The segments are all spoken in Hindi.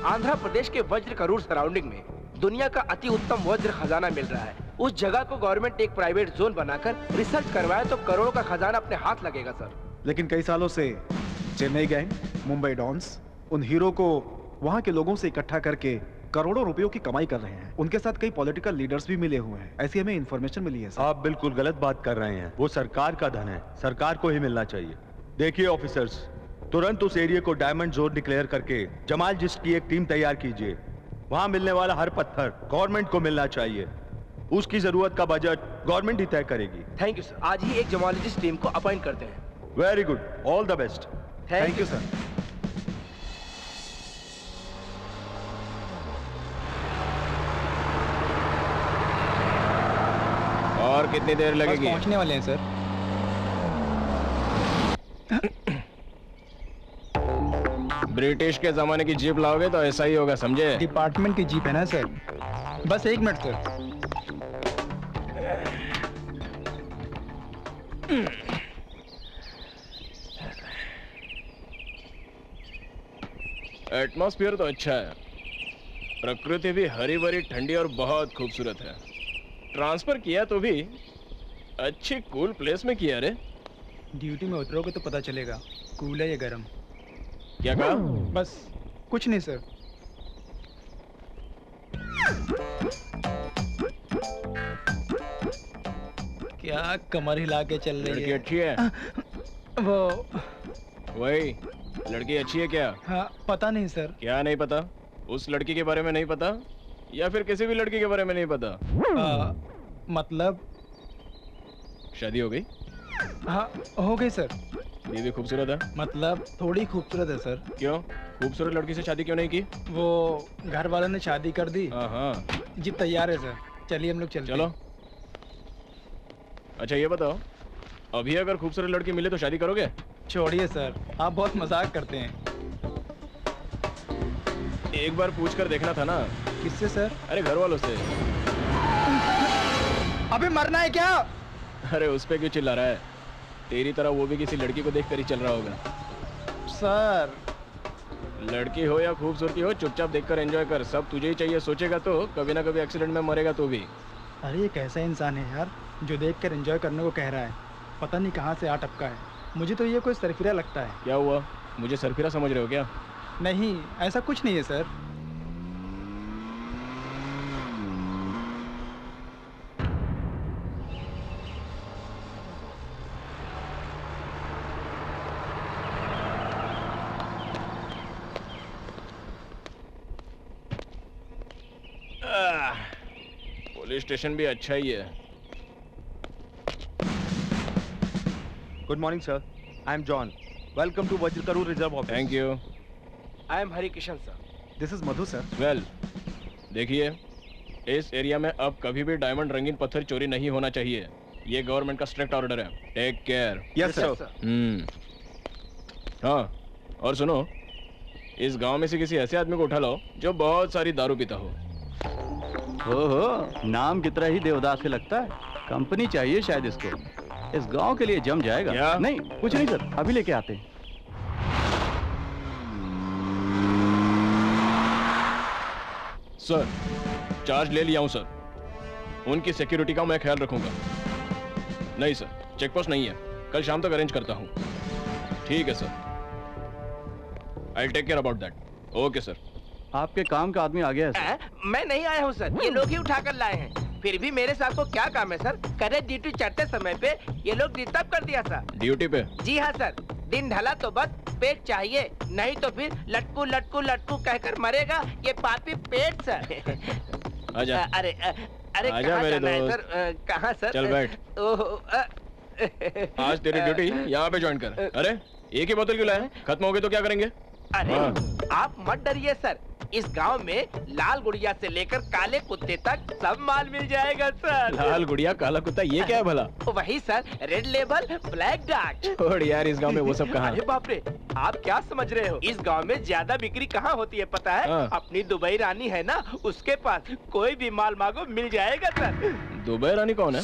आंध्र प्रदेश के वज्र करूर सराउंडिंग में दुनिया का अति उत्तम वज्र खजाना मिल रहा है। उस जगह को गवर्नमेंट एक प्राइवेट जोन बनाकर रिसर्च करवाए तो करोड़ों का खजाना अपने हाथ लगेगा सर। लेकिन कई सालों से चेन्नई गैंग, मुंबई डॉन्स उन हीरो को वहां के लोगों से इकट्ठा करके करोड़ों रुपयों की कमाई कर रहे हैं। उनके साथ कई पॉलिटिकल लीडर्स भी मिले हुए हैं, ऐसी हमें इन्फॉर्मेशन मिली है सर। आप बिल्कुल गलत बात कर रहे हैं। वो सरकार का धन है, सरकार को ही मिलना चाहिए। देखिए ऑफिसर्स, तुरंत उस एरिया को डायमंड जोन डिक्लेयर करके जमाल जिस्ट की एक टीम तैयार कीजिए। वहां मिलने वाला हर पत्थर गवर्नमेंट को मिलना चाहिए। उसकी जरूरत का बजट गवर्नमेंट ही तय करेगी। थैंक यू सर, आज ही एक जमालजिस्ट टीम को अपॉइंट करते हैं। Very good, all the best. Thank you sir. और कितनी देर लगेगी? पहुंचने वाले हैं सर। ब्रिटिश के जमाने की जीप लाओगे तो ऐसा ही होगा, समझे? डिपार्टमेंट की जीप है ना सर। बस 1 मिनट सर। एटमॉस्फेयर तो अच्छा है, प्रकृति भी हरी भरी ठंडी और बहुत खूबसूरत है। ट्रांसफर किया तो भी अच्छी कूल प्लेस में किया रे। ड्यूटी में उतरोगे तो पता चलेगा कूल है या गर्म। क्या कहा? बस कुछ नहीं सर। क्या कमर हिला के चल रही लड़की है? अच्छी है? वो वही लड़की अच्छी है क्या? हाँ, पता नहीं सर। क्या नहीं पता? उस लड़की के बारे में नहीं पता या फिर किसी भी लड़की के बारे में नहीं पता? मतलब शादी हो गई? हाँ, हो गई सर। बीवी खूबसूरत है? मतलब थोड़ी खूबसूरत है सर। क्यों? खूबसूरत लड़की से शादी क्यों नहीं की? वो घर वालों ने शादी कर दी। हाँ। जी तैयार है सर, चलिए हम लोग चलते हैं। चलो। अच्छा ये बताओ, अभी अगर खूबसूरत लड़की मिले तो शादी करोगे? छोड़िए सर, आप बहुत मजाक करते हैं। एक बार पूछ कर देखना था ना। किससे सर? अरे घर वालों से। अबे मरना है क्या? अरे उस पे क्यों चिल्ला रहा है? तेरी तरह वो भी किसी लड़की को देख कर ही चल रहा होगा। सर लड़की हो या खूबसूरती हो, चुपचाप देखकर एंजॉय कर। सब तुझे ही चाहिए सोचेगा तो कभी ना कभी एक्सीडेंट में मरेगा तो भी। अरे ये कैसा इंसान है यार जो देखकर एंजॉय करने को कह रहा है। पता नहीं कहाँ से आ टपका है। मुझे तो ये कोई सरफिरा लगता है। क्या हुआ, मुझे सरफिरा समझ रहे हो क्या? नहीं, ऐसा कुछ नहीं है सर। पुलिस स्टेशन भी अच्छा ही है। Good morning sir, I am John. Welcome to Vajra Karur reserve office. Thank you. I am Hari Kishan sir. This is Madhu sir. Well, देखिए इस एरिया में अब कभी भी डायमंड रंगीन पत्थर चोरी नहीं होना चाहिए। ये गवर्नमेंट का स्ट्रिक्ट ऑर्डर है। Take care. Yes sir. हाँ, और सुनो, इस गांव में से किसी ऐसे आदमी को उठा लाओ जो बहुत सारी दारू पीता हो। ओहो, नाम कितना ही देवदास से लगता है। कंपनी चाहिए शायद इसको। इस गांव के लिए जम जाएगा। क्या? नहीं, कुछ नहीं सर, अभी लेके आते हैं। सर, चार्ज ले लिया हूं सर। उनकी सिक्योरिटी का मैं ख्याल रखूंगा। नहीं सर, चेकपोस्ट नहीं है, कल शाम तक अरेंज करता हूं। ठीक है sir, I will take care about that. Okay sir. आपके काम का आदमी आ गया है सर। मैं नहीं आया हूँ सर, ये लोग ही उठाकर लाए हैं। फिर भी मेरे साथ को क्या काम है सर? करे ड्यूटी चढ़ते समय पे ये लोग डिस्टर्ब कर दिया सर। ड्यूटी पे? जी हाँ सर, दिन ढला तो बस पेट चाहिए, नहीं तो फिर लटकू लटकू लटकू कहकर मरेगा ये पापी पेट सर। आजा। अरे अरे आजा कहाँ मेरे जाना है दोस्त। सर? कहाँ सर? चल बैठ। आज तेरी ड्यूटी यहाँ पे ज्वाइन कर। अरे एक ही बोतल क्यों लाया? खत्म हो गई तो क्या करेंगे? अरे हाँ। आप मत डरिए सर, इस गांव में लाल गुड़िया से लेकर काले कुत्ते तक सब माल मिल जाएगा सर। लाल गुड़िया काला कुत्ता, ये क्या है भला? वही sir, red label black dark. छोड़ यार, इस गांव में वो सब कहाँ है? अरे बाप रे, आप क्या समझ रहे हो? इस गांव में ज्यादा बिक्री कहाँ होती है पता है? हाँ। अपनी दुबई रानी है ना, उसके पास कोई भी माल मांगो मिल जाएगा सर। दुबई रानी कौन है?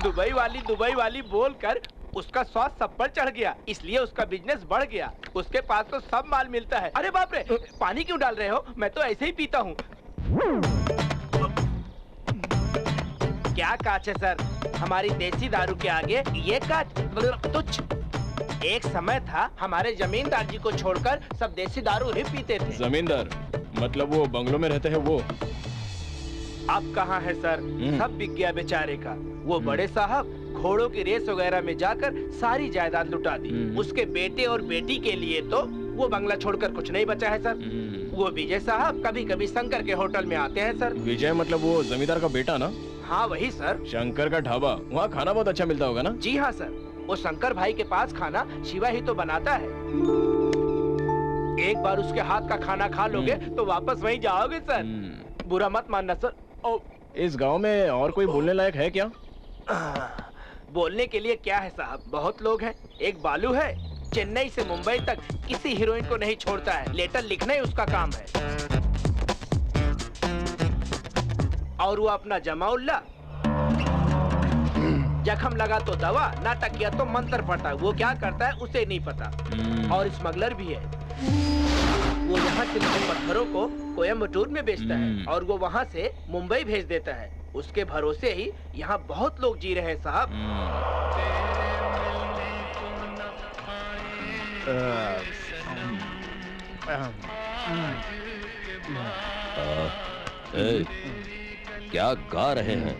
दुबई वाली बोलकर उसका स्वाद सब पर चढ़ गया, इसलिए उसका बिजनेस बढ़ गया। उसके पास तो सब माल मिलता है। अरे बाप रे, पानी क्यों डाल रहे हो? मैं तो ऐसे ही पीता हूँ। क्या कांच है सर, हमारी देसी दारू के आगे ये कांच तुच्छ। एक समय था हमारे जमींदार जी को छोड़कर सब देसी दारू ही पीते थे। जमींदार मतलब वो बंगलों में रहते हैं वो? अब कहाँ है सर, सब बिक गया बेचारे का। वो बड़े साहब घोड़ों की रेस वगैरह में जाकर सारी जायदाद लुटा दी। उसके बेटे और बेटी के लिए तो वो बंगला छोड़कर कुछ नहीं बचा है सर। वो विजय साहब कभी कभी शंकर के होटल में आते हैं सर। विजय मतलब वो जमींदार का बेटा ना? हाँ वही सर। शंकर का ढाबा, वहाँ खाना बहुत अच्छा मिलता होगा ना? जी हाँ सर, वो शंकर भाई के पास खाना शिवा ही तो बनाता है। एक बार उसके हाथ का खाना खा लोगे तो वापस वहीं जाओगे सर। बुरा मत मानना सर। ओ, इस गांव में और कोई बोलने लायक है क्या? बोलने के लिए क्या है साहब, बहुत लोग हैं। एक बालू है, चेन्नई से मुंबई तक किसी हीरोइन को नहीं छोड़ता है। लेटर लिखना ही उसका काम है। और वो अपना जमाउल्ला, जख्म लगा तो दवा, नाटक किया तो मंत्र पढ़ता है। वो क्या करता है उसे नहीं पता। और स्मगलर भी है। वो यहाँ से पत्थरों को कोयम्बटूर में बेचता है और वो वहाँ से मुंबई भेज देता है। उसके भरोसे ही यहाँ बहुत लोग जी रहे हैं साहब। क्या गा रहे हैं?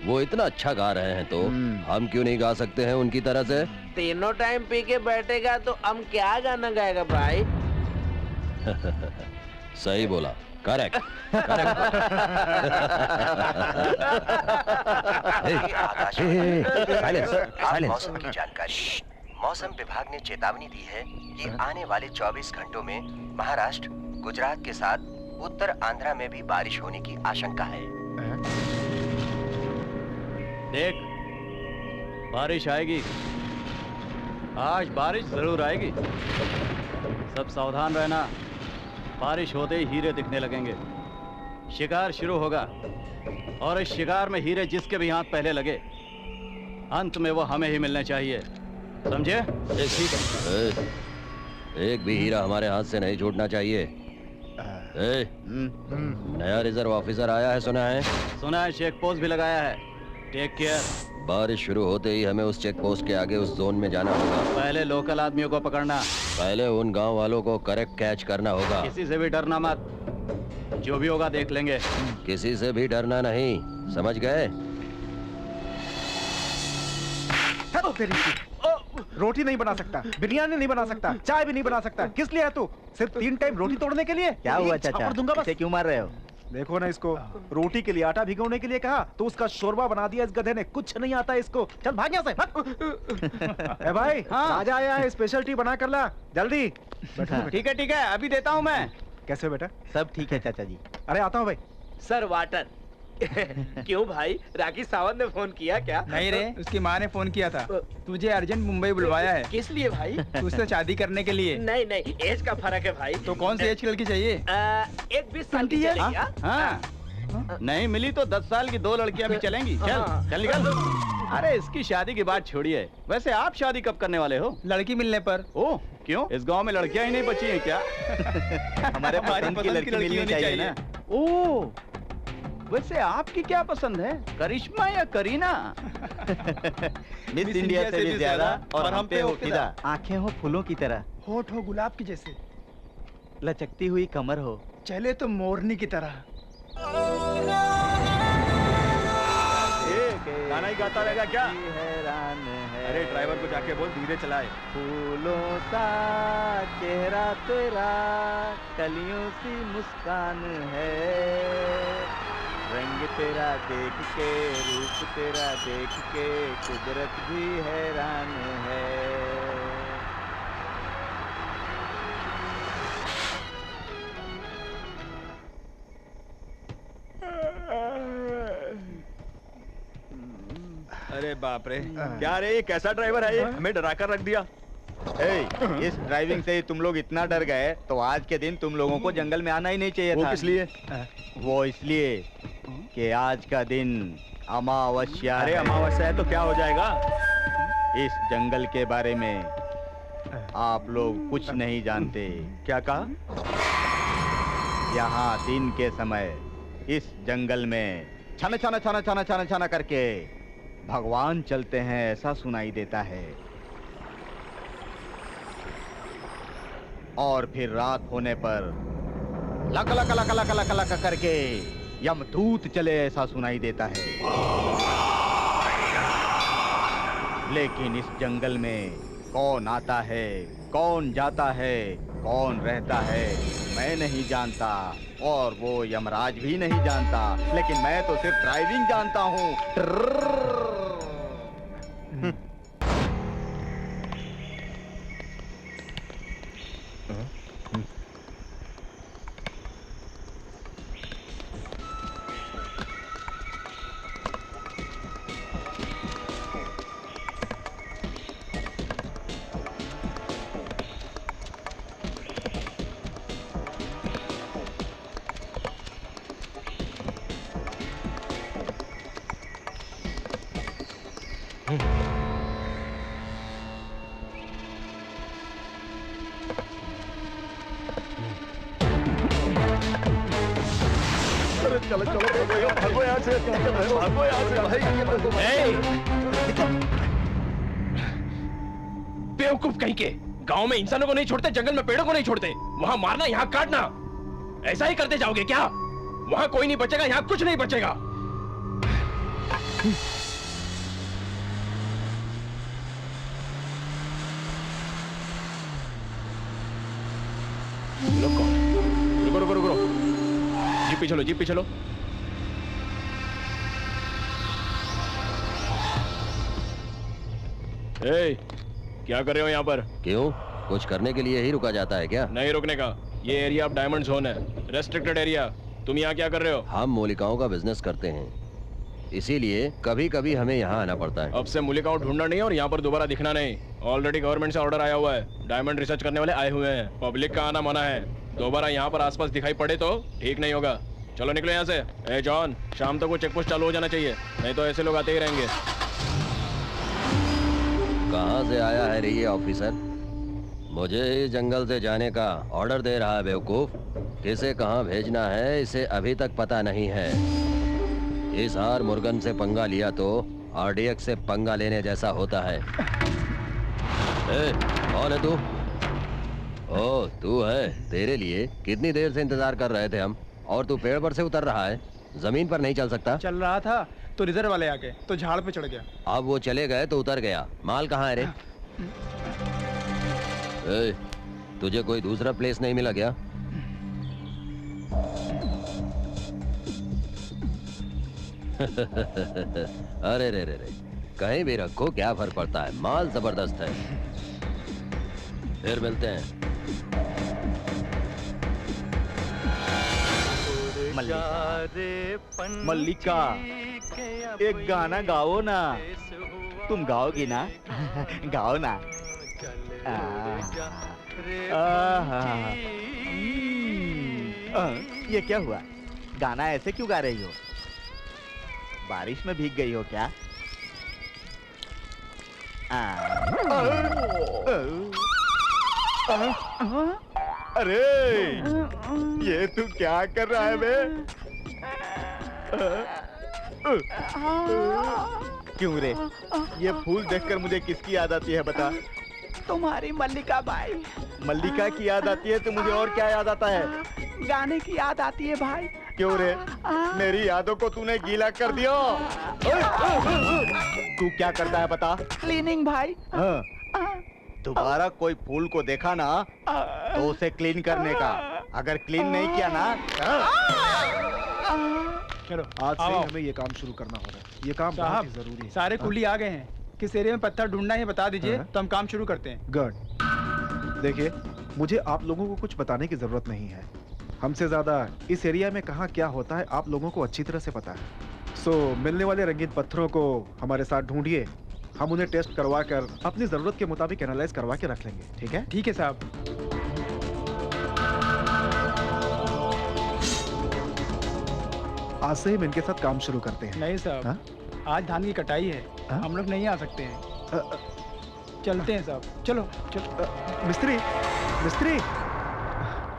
वो इतना अच्छा गा रहे हैं तो हम क्यों नहीं गा सकते हैं उनकी तरह से? तीनों टाइम पी के बैठेगा तो हम क्या गाना गाएगा भाई? सही बोला, करेक्ट करेक्ट। मौसम की जानकारी। मौसम विभाग ने चेतावनी दी है कि आने वाले 24 घंटों में महाराष्ट्र, गुजरात के साथ उत्तर आंध्रा में भी बारिश होने की आशंका है। देख, बारिश आएगी, आज बारिश जरूर आएगी। सब सावधान रहना, बारिश होते ही हीरे दिखने लगेंगे। शिकार शुरू होगा और इस शिकार में हीरे जिसके भी हाथ पहले लगे, अंत में वो हमें ही मिलने चाहिए, समझे? ठीक है। एक भी हीरा हमारे हाथ से नहीं छूटना चाहिए। नया रिजर्व ऑफिसर आया है, सुना है? सुना है, चेक पोस्ट भी लगाया है। Take care. बारिश शुरू होते ही हमें उस चेक पोस्ट के आगे उस जोन में जाना होगा। पहले लोकल आदमियों को पकड़ना, पहले उन गांव वालों को करेक्ट कैच करना होगा। किसी से भी डरना मत, जो भी होगा देख लेंगे। किसी से भी डरना नहीं, समझ गए? रोटी नहीं बना सकता, बिरयानी नहीं बना सकता, चाय भी नहीं बना सकता। किस लिए है तू? सिर्फ 3 टाइम रोटी तोड़ने के लिए? क्या हुआ चाचा? दूंगा बस। इसे क्यों मार रहे हो? देखो ना इसको, रोटी के लिए आटा भिगोने के लिए कहा तो उसका शोरबा बना दिया इस गधे ने। कुछ नहीं आता इसको। चल भाग यहाँ से, भाग। ए भाई, राजा आया है, स्पेशल टी बना कर ला जल्दी। ठीक है, अभी देता हूँ मैं। कैसे बेटा? सब ठीक है चाचा जी। अरे आता हूँ भाई। Sir water. क्यों भाई, राखी सावंत ने फोन किया क्या? नहीं रे, उसकी माँ ने फोन किया था। तुझे अर्जेंट मुंबई बुलवाया है। किस लिए भाई? तुझसे शादी करने के लिए। नहीं नहीं, एज का फर्क है भाई। तो कौन सी एज की लड़की चाहिए? एक 20 साल की चलेगी। हाँ, नहीं मिली तो 10 साल की 2 लड़कियां भी चलेंगी। चल चल निकल। अरे इसकी शादी की बात छोड़िए, वैसे आप शादी कब करने वाले हो? लड़की मिलने पर। ओह, क्यों? इस गांव में लड़कियां ही नहीं बची हैं क्या? हमारे पसंद की लड़की मिलनी चाहिए ना। ओह, वैसे आपकी क्या पसंद है, करिश्मा या करीना? मिस इंडिया से भी ज्यादा और हम पे हो फिदा। आंखें हो फूलों की तरह, होठ हो गुलाब की जैसे, लचकती हुई कमर हो, चले तो मोरनी की तरह। गाना ही गाता रहेगा क्या? हैरान है। अरे ड्राइवर को जाके बोल धीरे चलाए। फूलों सा चेहरा तेरा, कलियों सी मुस्कान है, रंग तेरा देख के, रूप तेरा देख के, कुदरत भी हैरान है। अरे बाप रे, क्या रे, ये कैसा ड्राइवर है ये? हमें डरा कर रख दिया। इस ड्राइविंग से ही तुम लोग इतना डर गए तो आज के दिन तुम लोगों को जंगल में आना ही नहीं चाहिए था। वो किस लिए? वो इसलिए कि आज का दिन अमावस्या अरे है। अमावस्या है तो क्या हो जाएगा? इस जंगल के बारे में आप लोग कुछ नहीं जानते। क्या कहा? यहाँ दिन के समय इस जंगल में छन छन छन छन छन छन करके भगवान चलते हैं, ऐसा सुनाई देता है। और फिर रात होने पर luck luck luck luck luck luck करके यमदूत चले, ऐसा सुनाई देता है। लेकिन इस जंगल में कौन आता है, कौन जाता है, कौन रहता है, मैं नहीं जानता और वो यमराज भी नहीं जानता। लेकिन मैं तो सिर्फ ड्राइविंग जानता हूँ। चलो चलो भागो यहाँ से, भागो यहाँ से भाई। बेवकूफ कहीं के, गांव में इंसानों को नहीं छोड़ते, जंगल में पेड़ों को नहीं छोड़ते। वहां मारना, यहाँ काटना, ऐसा ही करते जाओगे क्या? वहां कोई नहीं बचेगा, यहाँ कुछ नहीं बचेगा। रुको रुको रुको रुको, जीप पे चलो, जीप पे चलो। ए, क्या कर रहे हो यहाँ पर? क्यों, कुछ करने के लिए ही रुका जाता है क्या? नहीं रुकने का, ये एरिया ऑफ डायमंड जोन है, रेस्ट्रिक्टेड एरिया। तुम यहाँ क्या कर रहे हो? हम मूलिकाओं का बिजनेस करते हैं, इसीलिए कभी कभी हमें यहाँ आना पड़ता है। अब से मूलिकाओं ढूंढना नहीं और यहाँ पर दोबारा दिखना नहीं। ऑलरेडी गवर्नमेंट से ऑर्डर आया हुआ है, डायमंड रिसर्च करने वाले आए हुए हैं, पब्लिक का आना मना है। दोबारा यहाँ पर आसपास दिखाई पड़े तो ठीक नहीं होगा। चलो निकलो यहाँ से। ए जॉन, शाम तक वो चेक पोस्ट चालू हो जाना चाहिए, नहीं तो ऐसे लोग आते ही रहेंगे। कहाँ से आया है रे ये ऑफिसर? मुझे इस जंगल से जाने का ऑर्डर दे रहा है बेवकूफ। किसे कहाँ भेजना है इसे अभी तक पता नहीं है। इस हार मुर्गन से पंगा लिया तो आरडीएक्स से पंगा लेने जैसा होता है। ए, कौन है तू? ओ, तू है। तेरे लिए कितनी देर से इंतजार कर रहे थे हम, और तू पेड़ पर से उतर रहा है, जमीन पर नहीं चल सकता? चल रहा था तो रिजर्व वाले आ गए तो झाड़ पे चढ़ गया। अब वो चले गए तो उतर गया। माल कहाँ है रे? ए, तुझे कोई दूसरा प्लेस नहीं मिला क्या? अरे रे रे रे, कहीं भी रखो क्या फर्क पड़ता है, माल जबरदस्त है। फिर मिलते हैं। मल्लिका, एक गाना गाओ ना। तुम गाओगी ना? गाओ ना। ये क्या हुआ? गाना ऐसे क्यों गा रही हो? बारिश में भीग गई हो क्या? अरे ये तू क्या कर रहा है बे? क्यों रे? ये फूल देखकर मुझे किसकी याद आती है बता? तुम्हारी मल्लिका बाई। मल्लिका की याद आती है तो मुझे और क्या याद आता है? गाने की याद आती है भाई। क्यों रे? मेरी यादों को तूने गीला कर दिया। तू क्या करता है बता? क्लीनिंग भाई। दोबारा कोई फूल को देखा ना तो उसे क्लीन करने का, अगर क्लीन नहीं किया ना। चलो आज से हमें ये काम शुरू करना होगा। ये काम बहुत ही जरूरी है। सारे कुली आ गए हैं, किस एरिया में पत्थर ढूंढना है बता दीजिए तो हम काम शुरू करते हैं। गुड। देखिए, मुझे आप लोगों को कुछ बताने की जरूरत नहीं है। हमसे ज्यादा इस एरिया में कहाँ क्या होता है आप लोगों को अच्छी तरह से पता है। सो मिलने वाले रंगीन पत्थरों को हमारे साथ ढूंढिए, हम उन्हें टेस्ट करवा कर अपनी जरूरत के मुताबिक एनालाइज करवा के रख लेंगे। ठीक है? ठीक है साहब। आज से हम इनके साथ काम शुरू करते हैं। नहीं साहब, आज धान की कटाई है, हम लोग नहीं आ सकते हैं। चलते हैं साहब, चलो चलो। मिस्त्री, मिस्त्री,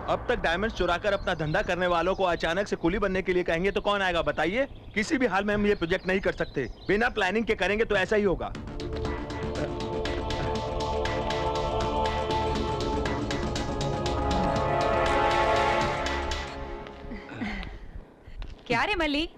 अब तक डायमंड्स चुराकर अपना धंधा करने वालों को अचानक से कुली बनने के लिए कहेंगे तो कौन आएगा बताइए? किसी भी हाल में हम ये प्रोजेक्ट नहीं कर सकते। बिना प्लानिंग के करेंगे तो ऐसा ही होगा। क्या रे मल्ली?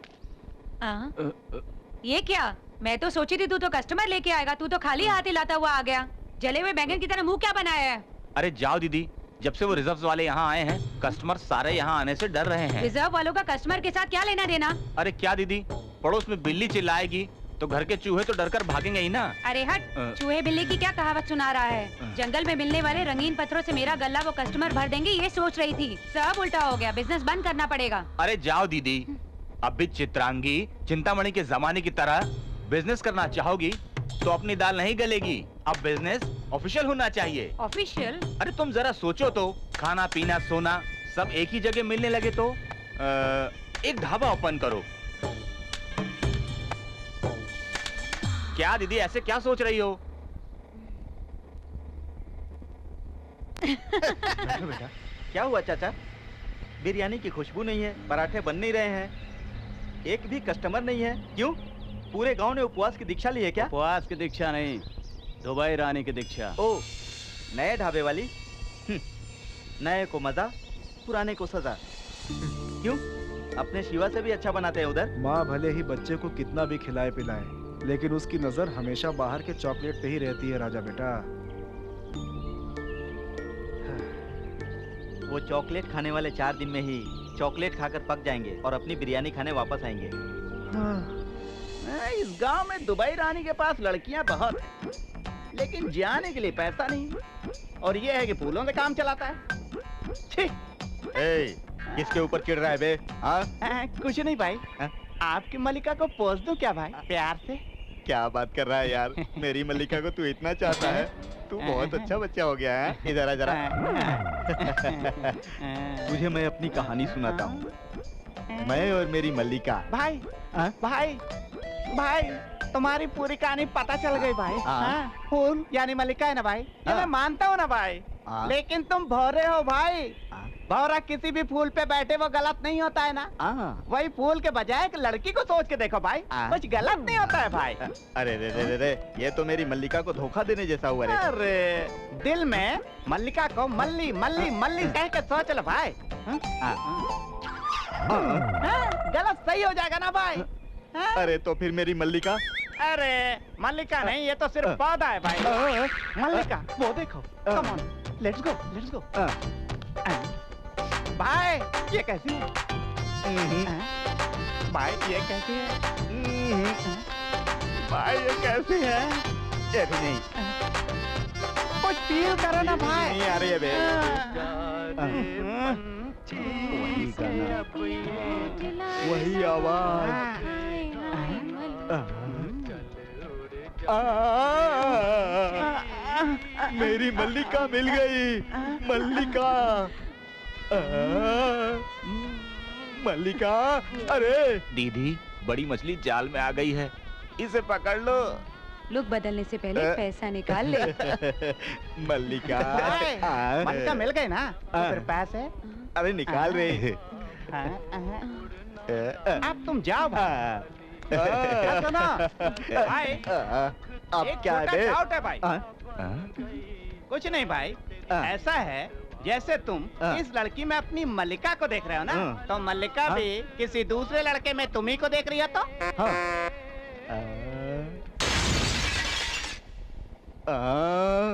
ये क्या? मैं तो सोची थी तू तो कस्टमर लेके आएगा, तू तो खाली हाथ ही लाता हुआ आ गया। जले हुए बैंगन की तरह मुंह क्या बनाया है? अरे जाओ दीदी, जब से वो रिजर्व वाले यहाँ आए हैं, कस्टमर सारे यहाँ आने से डर रहे हैं। रिजर्व वालों का कस्टमर के साथ क्या लेना देना? अरे क्या दीदी, पड़ोस में बिल्ली चिल्लाएगी तो घर के चूहे तो डरकर भागेंगे ही ना। अरे हट, चूहे बिल्ली की क्या कहावत सुना रहा है? जंगल में मिलने वाले रंगीन पत्थरों से मेरा गल्ला वो कस्टमर भर देंगे ये सोच रही थी, सब उल्टा हो गया। बिजनेस बंद करना पड़ेगा। अरे जाओ दीदी, अब भी चित्रांगी चिंतामणि के जमाने की तरह बिजनेस करना चाहोगी तो अपनी दाल नहीं गलेगी। अब बिजनेस ऑफिशियल होना चाहिए। ऑफिशियल? अरे तुम जरा सोचो तो, खाना पीना सोना सब एक ही जगह मिलने लगे तो एक ढाबा ओपन करो। क्या दीदी ऐसे क्या सोच रही हो? बेटा, क्या हुआ चाचा? बिरयानी की खुशबू नहीं है, पराठे बन नहीं रहे हैं, एक भी कस्टमर नहीं है। क्यों? पूरे गांव ने उपवास की दीक्षा ली है क्या? उपवास की दीक्षा नहीं, दुबई रानी की दीक्षा। ओ, नए ढाबे वाली? नए को मजा, पुराने को सजा। क्यों? अपने शिवा से भी अच्छा बनाते हैं उधर। माँ भले ही बच्चे को कितना भी खिलाए पिलाए, लेकिन उसकी नजर हमेशा बाहर के चॉकलेट पे ही रहती है राजा बेटा। वो चॉकलेट खाने वाले 4 दिन में ही चॉकलेट खाकर पक जाएंगे और अपनी बिरयानी खाने वापस आएंगे। इस गांव में दुबई रानी के पास लड़कियां बहुत, लेकिन जाने के लिए पैसा नहीं। और ये है कि फूलों से काम चलाता है। छी! किसके ऊपर चिढ़ रहा है बे? कुछ नहीं भाई। आपकी मल्लिका को पोस दूं क्या भाई, प्यार से? क्या बात कर रहा है यार? मेरी मल्लिका को तू इतना चाहता है? तू बहुत अच्छा बच्चा हो गया है। इधर आ जरा। तुझे मैं अपनी कहानी सुनाता हूँ। मैं और मेरी मल्लिका। भाई भाई भाई, तुम्हारी पूरी कहानी पता चल गई भाई। फूल यानी मल्लिका है ना भाई, ये मैं मानता हूँ ना भाई, लेकिन तुम भौरे हो भाई। भौरा किसी भी फूल पे बैठे वो गलत नहीं होता है ना। वही फूल के बजाय एक लड़की को सोच के देखो भाई, कुछ गलत नहीं होता है भाई। अरे रे रे रे रे, ये तो मेरी मल्लिका को धोखा देने जैसा हुआ रे। अरे दिल में मल्लिका को मल्ली मल्ली मल्ली कह के सोच लो भाई। गलत सही हो जाएगा ना भाई। अरे तो फिर मेरी मल्लिका? अरे मल्लिका नहीं, ये तो सिर्फ पौधा है भाई। मल्लिका वो देखो, come on, let's go let's go. भाई ये कैसी है? भाई ये कैसी है? भाई ये कैसी है? ये भी नहीं। कुछ फील करो ना भाई। नहीं आ रही है बे। वही गाना, वही आवाज। मेरी मल्लिका मिल गई। मल्लिका, मल्लिका। अरे दीदी, बड़ी मछली जाल में आ गई है, इसे पकड़ लो। लुक बदलने से पहले पैसा निकाल ले। मल्लिका। मल्लिका मिल गई ना, तो फिर पैसे? अरे निकाल रहे। अब तुम जाओ भाई। सुनो भाई, अब क्या है? डाउट है भाई। कुछ नहीं भाई, ऐसा है जैसे तुम इस लड़की में अपनी मल्लिका को देख रहे हो ना, तो मल्लिका भी किसी दूसरे लड़के में तुम्ही को देख रही है तो?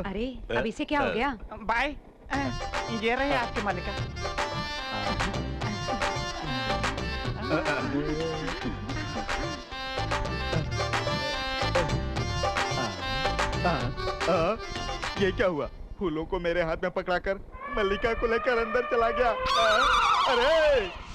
अरे अब इसे क्या हो गया? भाई ये रही आपकी मल्लिका। ये क्या हुआ? फूलों को मेरे हाथ में पकड़ाकर मल्लिका को लेकर अंदर चला गया। अरे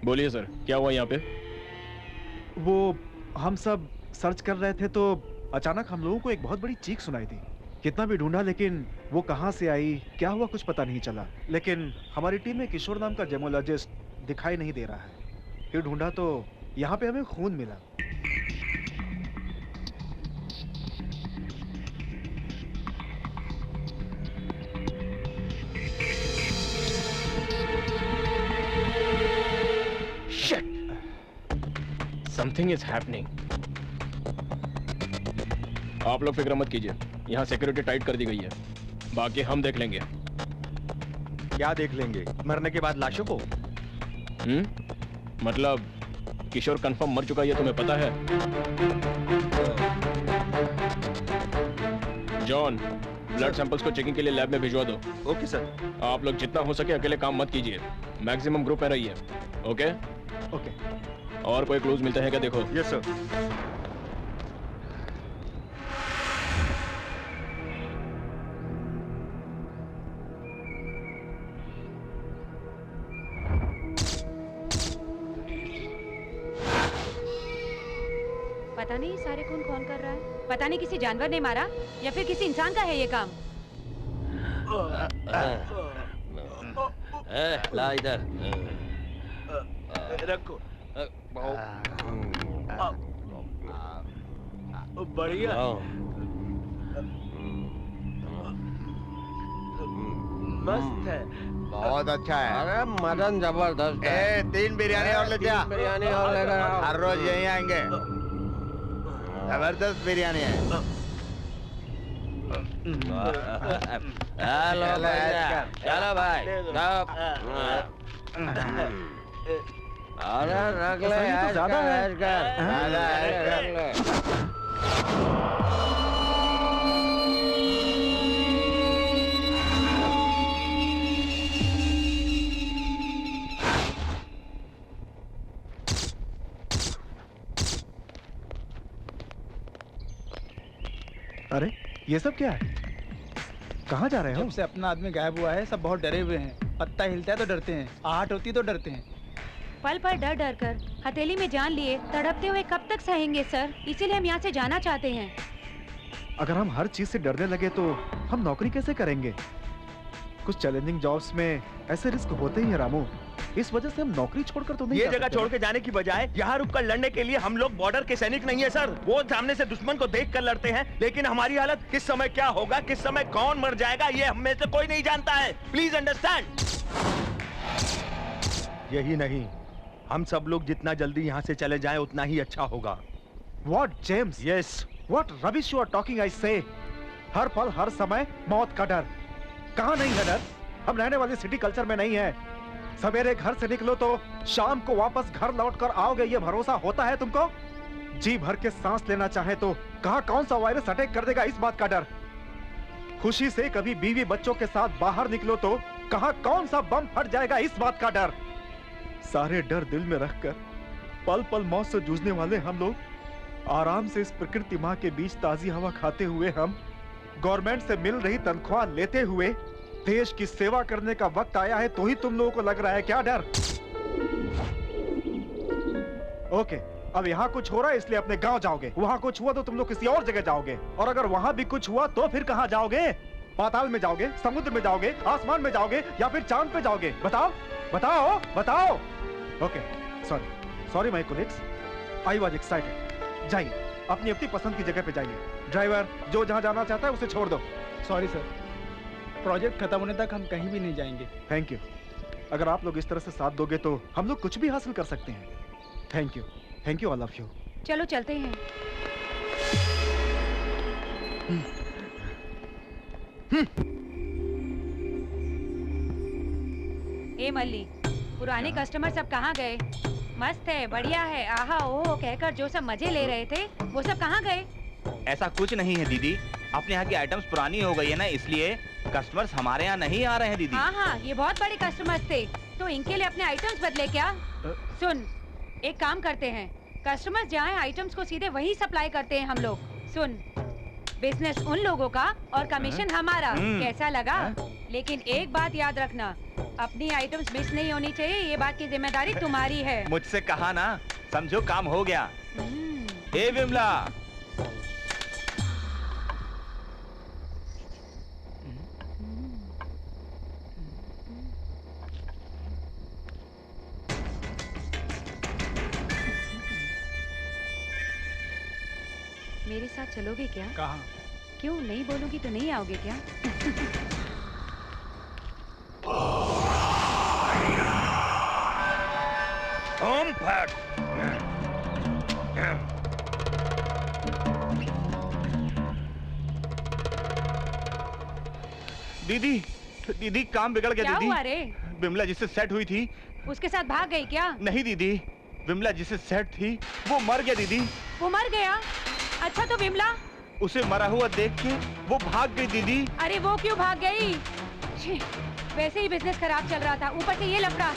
बोलिए सर, क्या हुआ यहाँ पे? वो हम सब सर्च कर रहे थे तो अचानक हम लोगों को एक बहुत बड़ी चीख सुनाई दी। कितना भी ढूंढा लेकिन वो कहाँ से आई, क्या हुआ कुछ पता नहीं चला। लेकिन हमारी टीम में किशोर नाम का जेमोलॉजिस्ट दिखाई नहीं दे रहा है। फिर ढूंढा तो यहाँ पे हमें खून मिला। Something is happening. आप लोग फिक्र मत कीजिए, यहाँ सिक्योरिटी टाइट कर दी गई है, बाकी हम देख लेंगे। क्या देख लेंगे? मरने के बाद लाशों को? मतलब किशोर कंफर्म मर चुका है, ये तुम्हें पता है? जॉन, ब्लड सैंपल्स को चेकिंग के लिए लैब में भिजवा दो। Okay sir. आप लोग जितना हो सके अकेले काम मत कीजिए, मैक्सिमम ग्रुप में रहिए। ओके? ओके। और कोई क्लूज मिलता है क्या देखो। Yes sir. पता नहीं सारे खून कौन कर रहा है। पता नहीं किसी जानवर ने मारा या फिर किसी इंसान का है ये काम। ला इधर रखो। बढ़िया। मस्त है। बहुत अच्छा है। अरे मटन जबरदस्त है। 3 बिरयानी और ले जा। बिरयानी और लेकर आओ। हर रोज यहीं आएंगे। जबरदस्त बिरयानी है। चलो भाई। अरे रख ले यार, ज्यादा है। रख ले। अरे ये सब क्या है? कहाँ जा रहे हो? जब से अपना आदमी गायब हुआ है सब बहुत डरे हुए हैं। पत्ता हिलता है तो डरते हैं, आहट होती तो डरते हैं। पल पर डर डर कर हथेली में जान लिए तड़पते हुए कब तक सहेंगे सर? इसीलिए हम यहाँ से जाना चाहते हैं। अगर हम हर चीज से डरने लगे तो हम नौकरी कैसे करेंगे? कुछ चैलेंजिंग जॉब्स में ऐसे रिस्क होते ही हैं रामू। इस वजह से हम नौकरी छोड़कर तो नहीं ये जा जगह सकते। छोड़ के जाने की बजाय यहाँ रुककर लड़ने के लिए हम लोग बॉर्डर के सैनिक नहीं है सर। वो सामने से दुश्मन को देख कर लड़ते हैं, लेकिन हमारी हालत किस समय क्या होगा, किस समय कौन मर जाएगा, ये हम में से कोई नहीं जानता है। Please understand. यही नहीं, हम सब लोग जितना जल्दी यहाँ से चले जाएं उतना ही अच्छा होगा। What James? Yes. What rubbish you are talking, I say? हर पल हर समय मौत का डर। कहाँ नहीं है डर? हम रहने वाली सिटी कल्चर में नहीं है। सवेरे घर से निकलो तो शाम को वापस घर लौटकर आओगे, ये भरोसा होता है तुमको? जी भर के सांस लेना चाहे तो कहाँ कौन सा वायरस अटैक कर देगा, इस बात का डर। खुशी से कभी बीवी बच्चों के साथ बाहर निकलो तो कहाँ कौन सा बम फट जाएगा, इस बात का डर। सारे डर दिल में रखकर पल पल मौत से जूझने वाले हम लोग आराम से इस प्रकृति माँ के बीच ताजी हवा खाते हुए, हम गवर्नमेंट से मिल रही तनख्वाह लेते हुए देश की सेवा करने का वक्त आया है, तो ही तुम लोगों को लग रहा है क्या डर? ओके, अब यहाँ कुछ हो रहा है इसलिए अपने गांव जाओगे, वहाँ कुछ हुआ तो तुम लोग किसी और जगह जाओगे, और अगर वहाँ भी कुछ हुआ तो फिर कहाँ जाओगे? पाताल में जाओगे, समुद्र में जाओगे, आसमान में जाओगे या फिर चांद पे जाओगे? बताओ बताओ बताओ। Okay, sorry my colleagues, I was excited. जाइए अपनी अपनी पसंद की जगह पे जाइए। ड्राइवर जो जहाँ जाना चाहता है उसे छोड़ दो। सॉरी सर, प्रोजेक्ट खत्म होने तक हम कहीं भी नहीं जाएंगे। Thank you. अगर आप लोग इस तरह से साथ दोगे तो हम लोग कुछ भी हासिल कर सकते हैं। Thank you all of you. चलो चलते हैं। ए मल्ली, पुराने कस्टमर सब कहाँ गए? मस्त है, बढ़िया है, आहा ओहो कहकर जो सब मजे ले रहे थे वो सब कहाँ गए? ऐसा कुछ नहीं है दीदी, अपने यहाँ की आइटम्स पुरानी हो गई है ना, इसलिए कस्टमर्स हमारे यहाँ नहीं आ रहे हैं दीदी। हाँ, ये बहुत बड़े कस्टमर्स थे, तो इनके लिए अपने आइटम्स बदले क्या? सुन, एक काम करते हैं, कस्टमर्स जहाँ आइटम्स को सीधे वही सप्लाई करते हैं हम लोग। सुन, बिजनेस उन लोगों का और कमीशन हमारा। कैसा लगा? लेकिन एक बात याद रखना, अपनी आइटम्स मिस नहीं होनी चाहिए, ये बात की जिम्मेदारी तुम्हारी है। मुझसे कहा ना, समझो काम हो गया। ए विमला, मेरे साथ चलोगे क्या? कहाँ? क्यों नहीं बोलूंगी तो नहीं आओगे क्या? दीदी, दीदी काम बिगड़ गया। क्या दीदी हुआ रे? विमला जिससे सेट हुई थी। उसके साथ भाग गई क्या? नहीं दीदी, विमला जिससे सेट थी वो मर गया दीदी। वो मर गया? अच्छा तो विमला? उसे मरा हुआ देख के वो भाग गई दीदी। अरे वो क्यों भाग गई? छी, वैसे ही बिजनेस खराब चल रहा था, ऊपर से ये लफड़ा।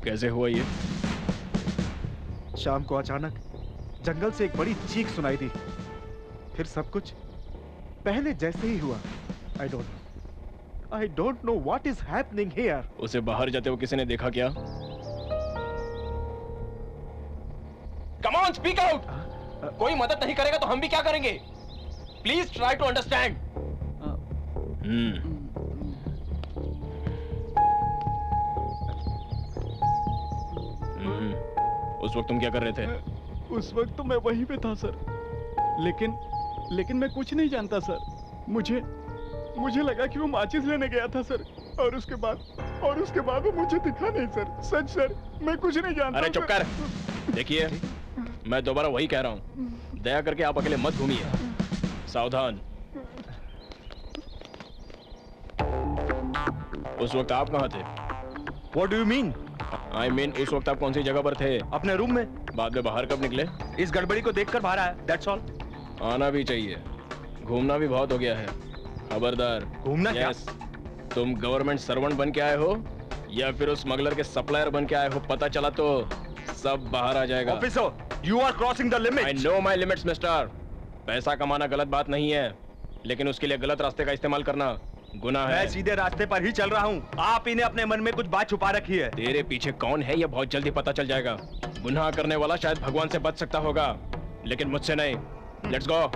कैसे हुआ ये? शाम को अचानक जंगल से एक बड़ी चीख सुनाई दी, फिर सब कुछ पहले जैसे ही हुआ। I don't know what is happening here. उसे बाहर जाते हुए किसी ने देखा क्या? Come on, speak out! कोई मदद नहीं करेगा तो हम भी क्या करेंगे? Please try to understand. उस वक्त तुम क्या कर रहे थे? उस वक्त तो मैं वहीं पे था सर, लेकिन मैं कुछ नहीं जानता सर। मुझे लगा कि वो माचिस लेने गया था सर, और उसके बाद वो मुझे दिखा नहीं सर। सच सर, मैं कुछ नहीं जानता। अरे चुप कर। देखिए, मैं दोबारा वही कह रहा हूँ, दया करके आप अकेले मत घूमिए, सावधान। उस वक्त आप कहाँ थे? What do you mean? I mean, उस वक्त आप कौन सी जगह पर थे? अपने रूम में। बाद में बाहर कब निकले? इस गड़बड़ी को देखकर बाहर आया, that's all. आना भी चाहिए, घूमना भी बहुत हो गया है। खबरदार। घूमना क्या? तुम गवर्नमेंट सर्वेंट बन के आए हो या फिर उस स्मगलर के सप्लायर बन के आए हो, पता चला तो सब बाहर आ जाएगा। Officer, you are crossing the limits. I know my limits, mister. पैसा कमाना गलत बात नहीं है, लेकिन उसके लिए गलत रास्ते का इस्तेमाल करना गुनाह है। मैं सीधे रास्ते पर ही चल रहा हूँ, आप इन्हें अपने मन में कुछ बात छुपा रखी है। तेरे पीछे कौन है ये बहुत जल्दी पता चल जाएगा। गुनाह करने वाला शायद भगवान से बच सकता होगा, लेकिन मुझसे नहीं। Let's go.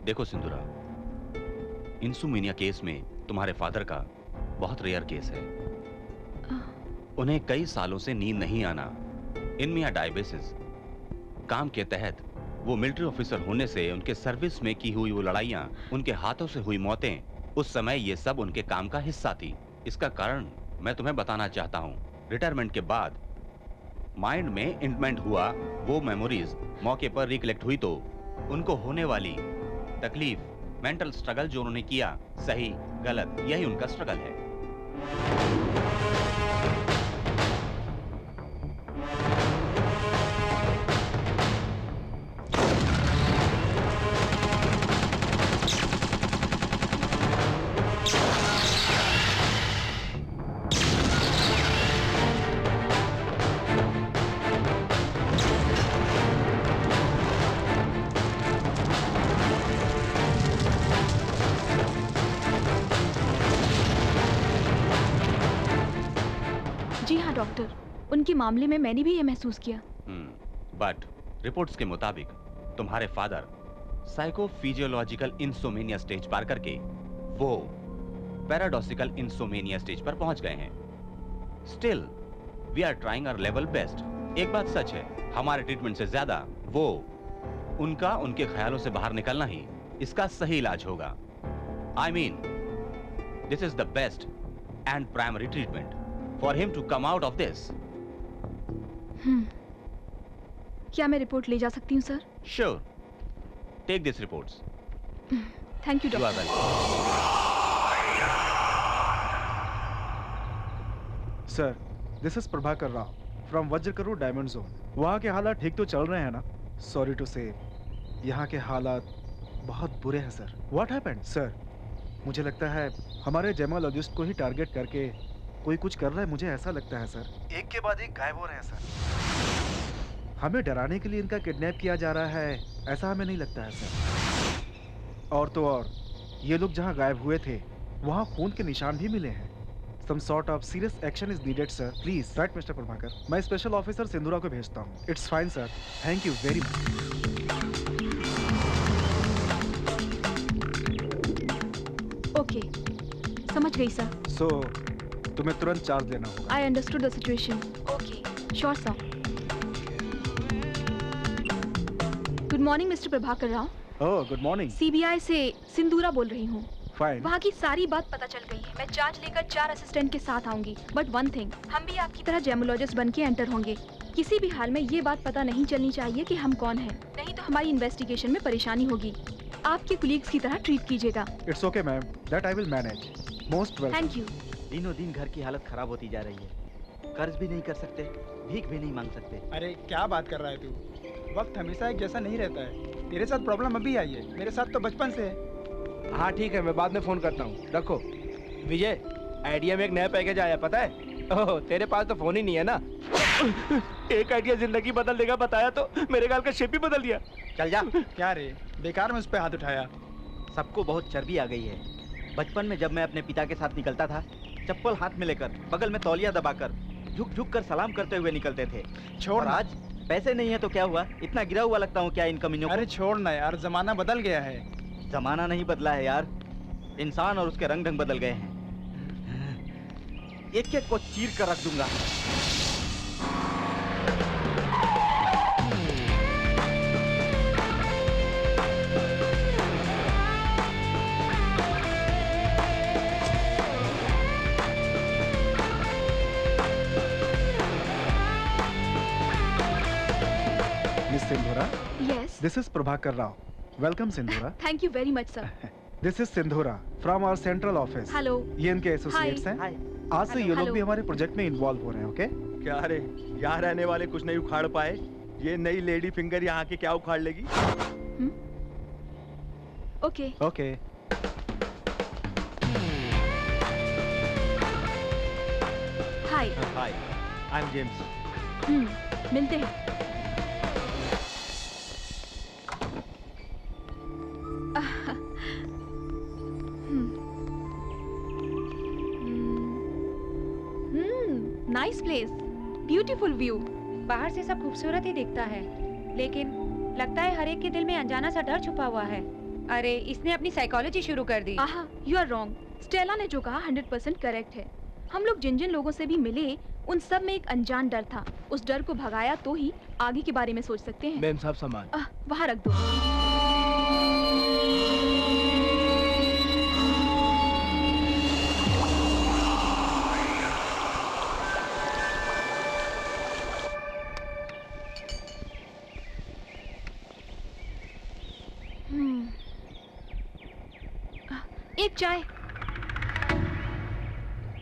देखो सिंदूरा, इंसुमिनिया केस में तुम्हारे फादर का बहुत रेयर केस है। उन्हें कई सालों से नींद नहीं आना, इनमिया डायबिटिस। काम के तहत वो मिलिट्री ऑफिसर होने से उनके सर्विस में की हुई वो लड़ाइयाँ, उनके हाथों से हुई मौतें, उस समय ये सब उनके काम का हिस्सा थी। इसका कारण मैं तुम्हें बताना चाहता हूँ। रिटायरमेंट के बाद माइंड में इंप्रिंट हुआ वो मेमोरीज मौके पर रिकलेक्ट हुई तो उनको होने वाली तकलीफ, मेंटल स्ट्रगल जो उन्होंने किया, सही गलत, यही उनका स्ट्रगल है। डॉक्टर, उनके मामले में मैंने भी ये महसूस किया। बट रिपोर्ट्स के मुताबिक तुम्हारे फादर साइकोफिजियोलॉजिकल इंसोमेनिया स्टेज पार करके वो पैराडॉक्सिकल इंसोमेनिया स्टेज पर पहुंच गए हैं। Still we are trying our level best. एक बात सच है, हमारे ट्रीटमेंट से ज्यादा वो उनका उनके ख्यालों से बाहर निकलना ही इसका सही इलाज होगा। I mean this is the best and primary treatment for him to come out of this. क्या मैं रिपोर्ट ले जा सकती हूँ sir? Sure. Take these reports. Thank you, doctor. You are welcome. Sir, this is Prabhakar Rao from Vajrakuru Diamond Zone. वहाँ के हालात ठीक तो चल रहे हैं ना? Sorry to say, यहाँ के हालात बहुत बुरे हैं सर। What happened, sir? मुझे लगता है हमारे जेमोलॉजिस्ट को ही टारगेट करके कोई कुछ कर रहा है, मुझे ऐसा लगता है सर। एक के बाद एक गायब हो रहे हैं सर। हमें डराने के लिए इनका किडनैप किया जा रहा है, ऐसा हमें नहीं लगता है सर। और तो और ये लोग जहाँ गायब हुए थे वहाँ खून के निशान भी मिले हैं। Some sort of serious action is needed, sir. Please, right, Mr. Prabhakar. मैं स्पेशल ऑफिसर सिंधुरा को भेजता हूँ। It's fine, sir. Thank you very much. Okay, समझ गई सर। So, तुम्हें तुरंत चार्ज लेना होगा। I understood the situation. Okay, sure, sir. Good morning, Mr. Prabhakar Rao. Oh, good morning. CBI से सिंधुरा बोल रही हूँ। Fine. वहाँ की सारी बात पता चल गई है। मैं चार्ज लेकर 4 असिस्टेंट के साथ आऊंगी। बट वन थिंग, हम भी आपकी तरह जेमोलॉजिस्ट बन के एंटर होंगे। किसी भी हाल में ये बात पता नहीं चलनी चाहिए कि हम कौन हैं, नहीं तो हमारी इन्वेस्टिगेशन में परेशानी होगी। आपके कुलीग्स की तरह ट्रीट कीजिएगा। It's okay, ma'am. That I will manage. Most welcome. Thank you. दिनों दिन घर की हालत खराब होती जा रही है। कर्ज भी नहीं कर सकते, भीख भी नहीं मांग सकते। अरे क्या बात कर रहा है तू? वक्त हमेशा एक जैसा नहीं रहता है। तेरे साथ प्रॉब्लम अभी आई है, मेरे साथ तो बचपन से है। हाँ ठीक है, मैं बाद में फोन करता हूँ। रखो। विजय, आइडिया में एक नया पैकेज आया, पता है? ओह, तेरे पास तो फोन ही नहीं है ना। एक आइडिया जिंदगी बदल देगा बताया तो मेरे गाल का शेप ही बदल दिया। चल जा। क्या रे, बेकार में उस पे हाथ उठाया। सबको बहुत चर्बी आ गई है। बचपन में जब मैं अपने पिता के साथ निकलता था, चप्पल हाथ में लेकर, बगल में तौलिया दबाकर, झुक झुक कर सलाम करते हुए निकलते थे। छोड़, आज पैसे नहीं है तो क्या हुआ? इतना गिरा हुआ लगता हूँ क्या इन कमीनों को? अरे छोड़ ना यार, जमाना बदल गया है। जमाना नहीं बदला है यार, इंसान और उसके रंग ढंग बदल गए हैं। एक एक को चीर कर रख दूंगा। Miss Sindhura? Yes. This is Prabhakar Rao. Welcome, Sindhura. Thank you very much, sir. This is Sindhura from our central office. Hello. ये इनके एसोसिएट्स हैं। आज से ये लोग भी हमारे प्रोजेक्ट में इन्वॉल्व हो रहे हैं, ओके? क्या रे, यहाँ रहने वाले कुछ नहीं उखाड़ पाए, ये नई लेडी फिंगर यहाँ के क्या उखाड़ लेगी? Okay. Okay. Hi. Hi, I M James. मिलते हैं। Nice place, beautiful view. बाहर से सब खूबसूरत ही दिखता है, लेकिन लगता है हर एक के दिल में अनजाना सा डर छुपा हुआ है। अरे इसने अपनी साइकोलॉजी शुरू कर दी। आहा, यू आर रॉन्ग। स्टेला ने जो कहा 100% करेक्ट है। हम लोग जिन जिन लोगों से भी मिले, उन सब में एक अनजान डर था। उस डर को भगाया तो ही आगे के बारे में सोच सकते हैं। मैम साहब सामान वहाँ रख दो। एक चाय।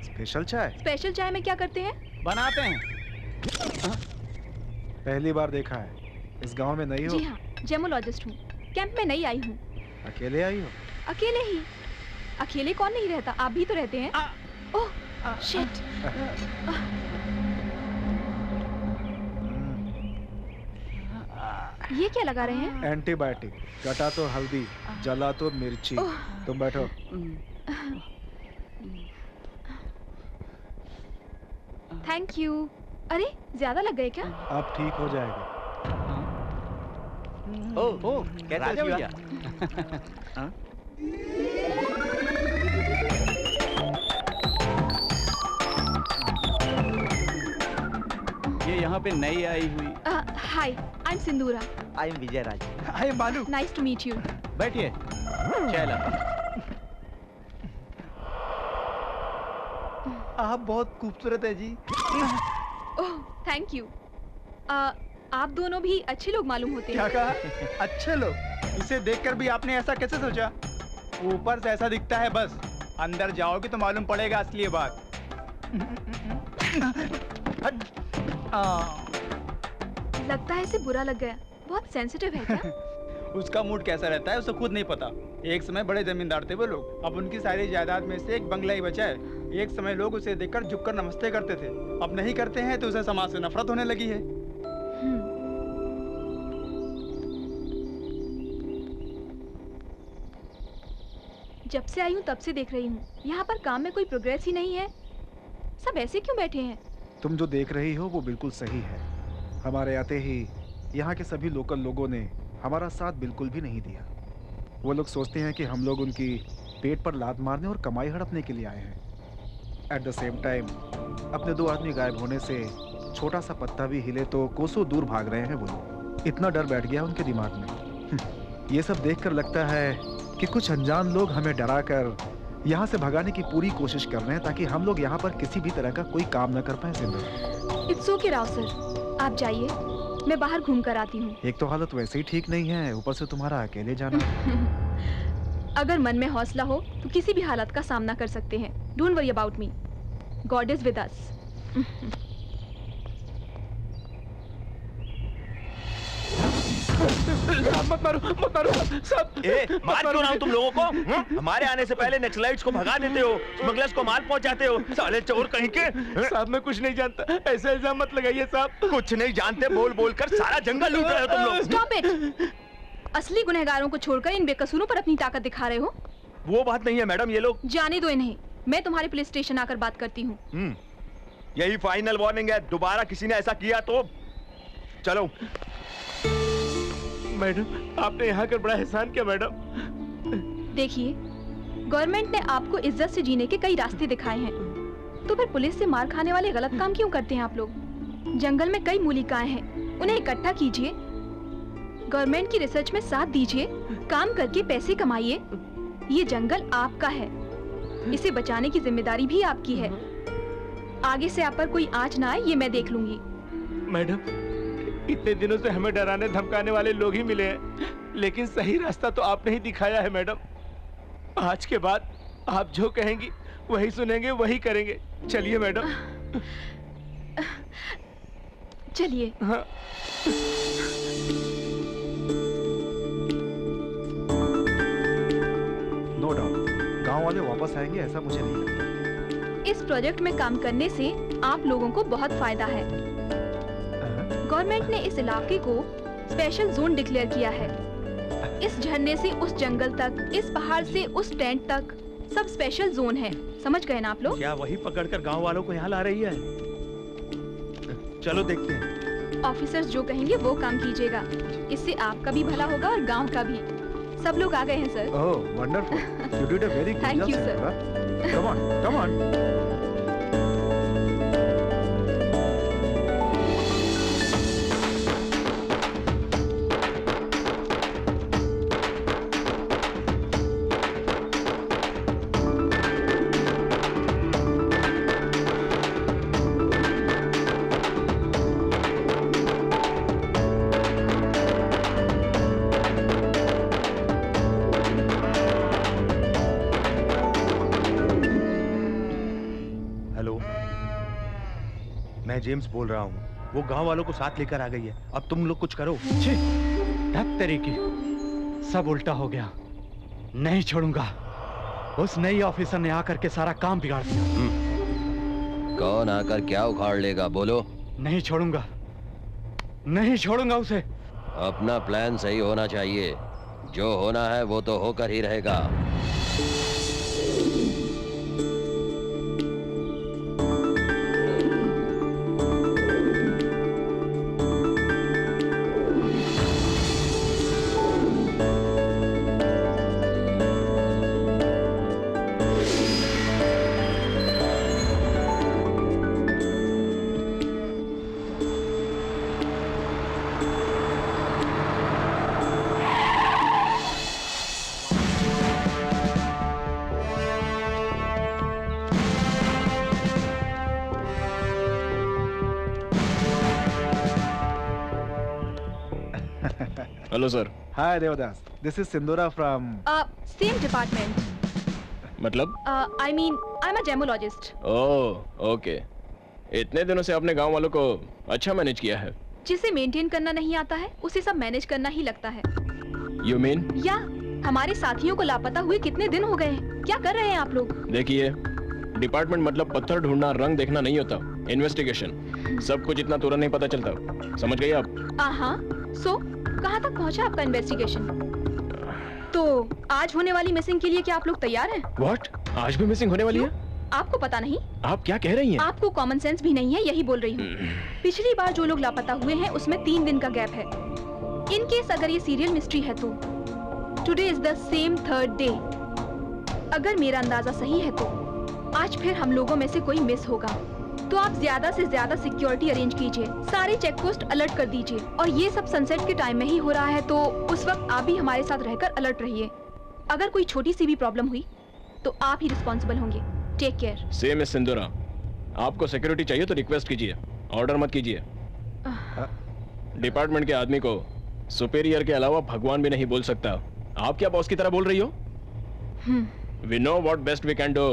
स्पेशल चाय? स्पेशल चाय में क्या करते हैं? बनाते हैं। पहली बार देखा है। इस गांव में नई हो? जी हाँ, जेमोलॉजिस्ट हूँ। कैंप में नई आई हूँ। अकेले आई हो? अकेले ही। अकेले कौन नहीं रहता, आप भी तो रहते हैं। Oh shit. ये क्या लगा रहे हैं? एंटीबायोटिक। कटा तो हल्दी, जला तो मिर्ची। तुम बैठो। Thank you. अरे ज्यादा लग गए क्या? अब ठीक हो जाएगा। ओह, कैसे हो भैया? ये यहाँ पे नई आई हुई। Hi, I am Sindhura. I am Vijay Raj. I am Balu. Nice to meet you. बैठिए। चला। आप बहुत खूबसूरत है जी। ओह, थैंक यू। आप दोनों भी अच्छे लोग मालूम होते हैं। क्या कहा? अच्छे लोग? इसे देखकर भी आपने ऐसा कैसे सोचा? ऊपर से ऐसा दिखता है बस, अंदर जाओगे तो मालूम पड़ेगा असली बात। लगता है इसे बुरा लग गया। बहुत सेंसिटिव है क्या? उसका मूड कैसा रहता है उसे खुद नहीं पता। एक समय बड़े जमींदार थे वो लोग, अब उनकी सारी जायदाद में से एक बंगला ही बचा है। एक समय लोग उसे देखकर झुककर नमस्ते करते थे, अब नहीं करते हैं तो उसे समाज से नफरत होने लगी है। जब से आई हूँ तब से देख रही हूँ, यहाँ पर काम में कोई प्रोग्रेस ही नहीं है। सब ऐसे क्यों बैठे हैं? तुम जो देख रही हो वो बिल्कुल सही है। हमारे आते ही यहाँ के सभी लोकल लोगों ने हमारा साथ बिल्कुल भी नहीं दिया। वो लोग सोचते हैं कि हम लोग उनकी पेट पर लात मारने और कमाई हड़पने के लिए आए हैं। एट द सेम टाइम अपने 2 आदमी गायब होने से छोटा सा पत्ता भी हिले तो कोसों दूर भाग रहे हैं वो लोग। इतना डर बैठ गया उनके दिमाग में। ये सब देखकर लगता है कि कुछ अनजान लोग हमें डरा कर यहाँ से भगाने की पूरी कोशिश कर रहे हैं ताकि हम लोग यहाँ पर किसी भी तरह का कोई काम न कर पाए। Sindhu, it's okay Rao sir, आप जाइए, मैं बाहर घूम कर आती हूँ। एक तो हालत वैसे ही ठीक नहीं है, ऊपर से तुम्हारा अकेले जाना। अगर मन में हौसला हो तो किसी भी हालत का सामना कर सकते हैं। Don't worry about me, God is with us. मत मारो सब। मार क्यों रहा हूं तुम लोगों को? हमारे आने से पहले नक्सलाइट्स को भगा देते हो, स्मगलर्स को माल पहुंचाते हो, साले चोर कहीं के। साहब मैं कुछ नहीं जानता, ऐसे इल्जाम मत लगाइए साहब। कुछ नहीं जानते बोल बोल कर सारा जंगल लूट रहे हो तुम लोग। Stop it. असली गुनहगारों को छोड़कर इन बेकसूरों पर अपनी ताकत दिखा रहे हो। वो बात नहीं है मैडम, ये लोग। जाने दो इन्हें, मैं तुम्हारे पुलिस स्टेशन आकर बात करती हूँ। यही फाइनल वार्निंग है, दोबारा किसी ने ऐसा किया तो चलो। मैडम आपने यहाँ कर बड़ा एहसान किया मैडम। देखिए, गवर्नमेंट ने आपको इज्जत से जीने के कई रास्ते दिखाए हैं, तो फिर पुलिस से मार खाने वाले गलत काम क्यों करते हैं आप लोग? जंगल में कई मूलिकाएं हैं, उन्हें इकट्ठा कीजिए, गवर्नमेंट की रिसर्च में साथ दीजिए, काम करके पैसे कमाइए। ये जंगल आपका है, इसे बचाने की जिम्मेदारी भी आपकी है। आगे से आप पर कोई आंच ना आए, ये मैं देख लूंगी। मैडम इतने दिनों से हमें डराने धमकाने वाले लोग ही मिले हैं, लेकिन सही रास्ता तो आपने ही दिखाया है मैडम। आज के बाद आप जो कहेंगी वही सुनेंगे, वही करेंगे। चलिए मैडम। चलिए। हाँ। नो डाउट गांव वाले वापस आएंगे, ऐसा मुझे नहीं लगता। इस प्रोजेक्ट में काम करने से आप लोगों को बहुत फायदा है। गवर्नमेंट ने इस इलाके को स्पेशल जोन डिक्लेयर किया है। इस झरने से उस जंगल तक, इस पहाड़ से उस टेंट तक, सब स्पेशल जोन है। समझ गए ना आप लोग? क्या वही पकड़कर गांव वालों को यहाँ ला रही है? चलो देखते हैं। ऑफिसर्स जो कहेंगे वो काम कीजिएगा, इससे आपका भी भला होगा और गांव का भी। सब लोग आ गए हैं sir. Oh wonderful, you did a very good job. Thank you sir. Come on come on. मैं जेम्स बोल रहा हूँ, वो गांव वालों को साथ लेकर आ गई है। अब तुम लोग कुछ करो। ढक तरीके, सब उल्टा हो गया। नहीं छोड़ूंगा। उस नई ऑफिसर ने आकर के सारा काम बिगाड़ दिया। कौन आकर क्या उखाड़ लेगा, बोलो? नहीं छोड़ूंगा, नहीं छोड़ूंगा उसे। अपना प्लान सही होना चाहिए, जो होना है वो तो होकर ही रहेगा। Hello sir. Hi Devdas, this is Sindura from same department. मतलब? I mean I am a gemologist. Oh okay. इतने दिनों से आपने गांव वालों को अच्छा मैनेज किया है। जिसे मेंटेन करना नहीं आता है उसे सब मैनेज करना ही लगता है। You mean? या हमारे साथियों को लापता हुए कितने दिन हो गए हैं? क्या कर रहे हैं आप लोग? देखिए, डिपार्टमेंट मतलब पत्थर ढूंढना, रंग देखना नहीं होता। इन्वेस्टिगेशन। सब कुछ इतना तुरंत नहीं पता चलता। समझ गई आप? हाँ। सो कहाँ तक पहुँचा आपका इन्वेस्टिगेशन? तो आज होने वाली मिसिंग के लिए क्या आप लोग तैयार हैं? What? आज भी मिसिंग होने वाली है? आपको पता नहीं? आप क्या कह रही हैं? आपको कॉमन सेंस भी नहीं है, यही बोल रही हूँ। पिछली बार जो लोग लापता हुए हैं उसमें 3 दिन का गैप है। इन केस अगर ये सीरियल मिस्ट्री है तो today is the same 3rd day. अगर मेरा अंदाजा सही है तो आज फिर हम लोगों में से कोई मिस होगा। तो आप ज्यादा से ज्यादा सिक्योरिटी अरेंज कीजिए, सारे चेक पोस्ट अलर्ट कर दीजिए, और ये सब सनसेट के टाइम में ही हो रहा है तो उस वक्त आप भी हमारे साथ रहकर अलर्ट रहिए। अगर कोई छोटी सी भी प्रॉब्लम हुई तो आप ही रिस्पॉन्सिबल होंगे। Take care. Same is Sindura. आपको सिक्योरिटी चाहिए तो रिक्वेस्ट कीजिए, ऑर्डर मत कीजिए। डिपार्टमेंट के आदमी को सुपीरियर के अलावा भगवान भी नहीं बोल सकता। आप क्या बॉस की तरह बोल रही हो? We know what best we can do.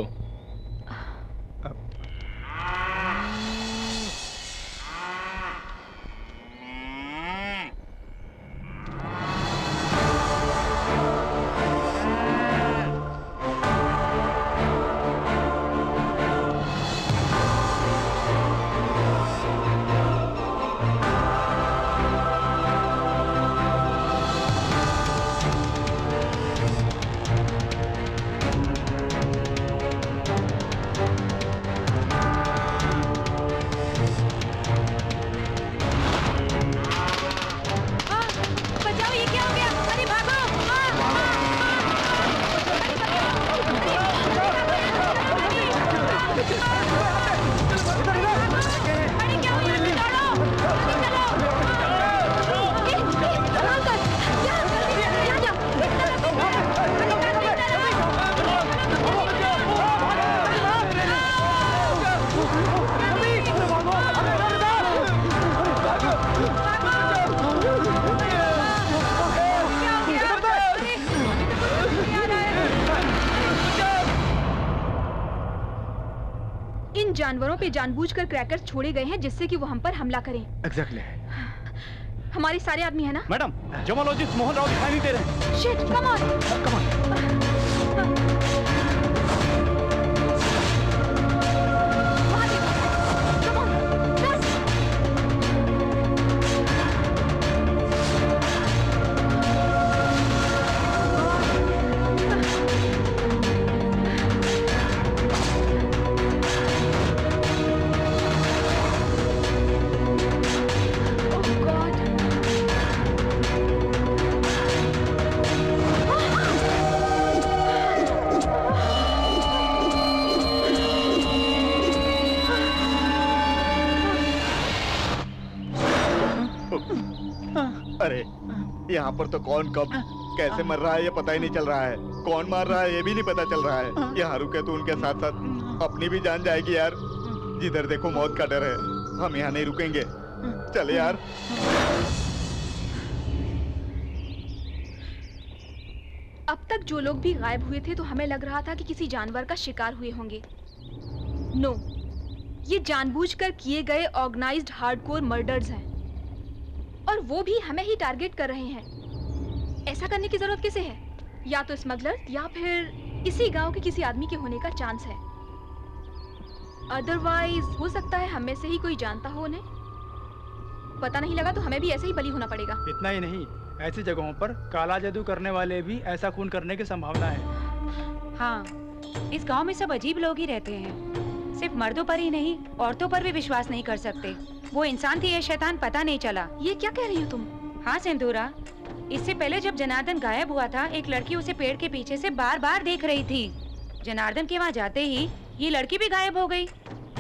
जानवरों पे जानबूझकर क्रैकर्स छोड़े गए हैं जिससे कि वो हम पर हमला करें। एग्जैक्टली। हमारे सारे आदमी है ना? मैडम, जोमोलॉजिस्ट मोहन राव दिखाई नहीं दे रहे। Shit, come on. Come on. अरे यहाँ पर तो कौन कब कैसे मर रहा है ये पता ही नहीं चल रहा है। कौन मार रहा है ये भी नहीं पता चल रहा है। यहाँ रुके तो उनके साथ साथ अपनी भी जान जाएगी यार। जिधर देखो मौत का डर है। हम यहाँ नहीं रुकेंगे, चले यार। अब तक जो लोग भी गायब हुए थे तो हमें लग रहा था कि किसी जानवर का शिकार हुए होंगे। नो, ये जानबूझकर किए गए ऑर्गेनाइज्ड हार्डकोर मर्डर्स हैं, और वो भी हमें ही टारगेट कर रहे हैं। ऐसा करने की जरूरत किसे है? या तो स्मगलर या फिर इसी गांव के किसी आदमी के होने का चांस है। अदरवाइज हो सकता है हम में से ही कोई जानता हो उन्हें। पता नहीं लगा तो हमें भी ऐसे ही बली होना पड़ेगा। इतना ही नहीं, ऐसी जगहों पर काला जादू करने वाले भी ऐसा खून करने की संभावना है। हाँ, इस गांव में सब अजीब लोग ही रहते हैं। सिर्फ मर्दों पर ही नहीं, औरतों पर भी विश्वास नहीं कर सकते। वो इंसान थी या शैतान पता नहीं चला। ये क्या कह रही हो तुम? हाँ सिंदूरा, इससे पहले जब जनार्दन गायब हुआ था, एक लड़की उसे पेड़ के पीछे से बार बार देख रही थी। जनार्दन के वहाँ जाते ही ये लड़की भी गायब हो गई।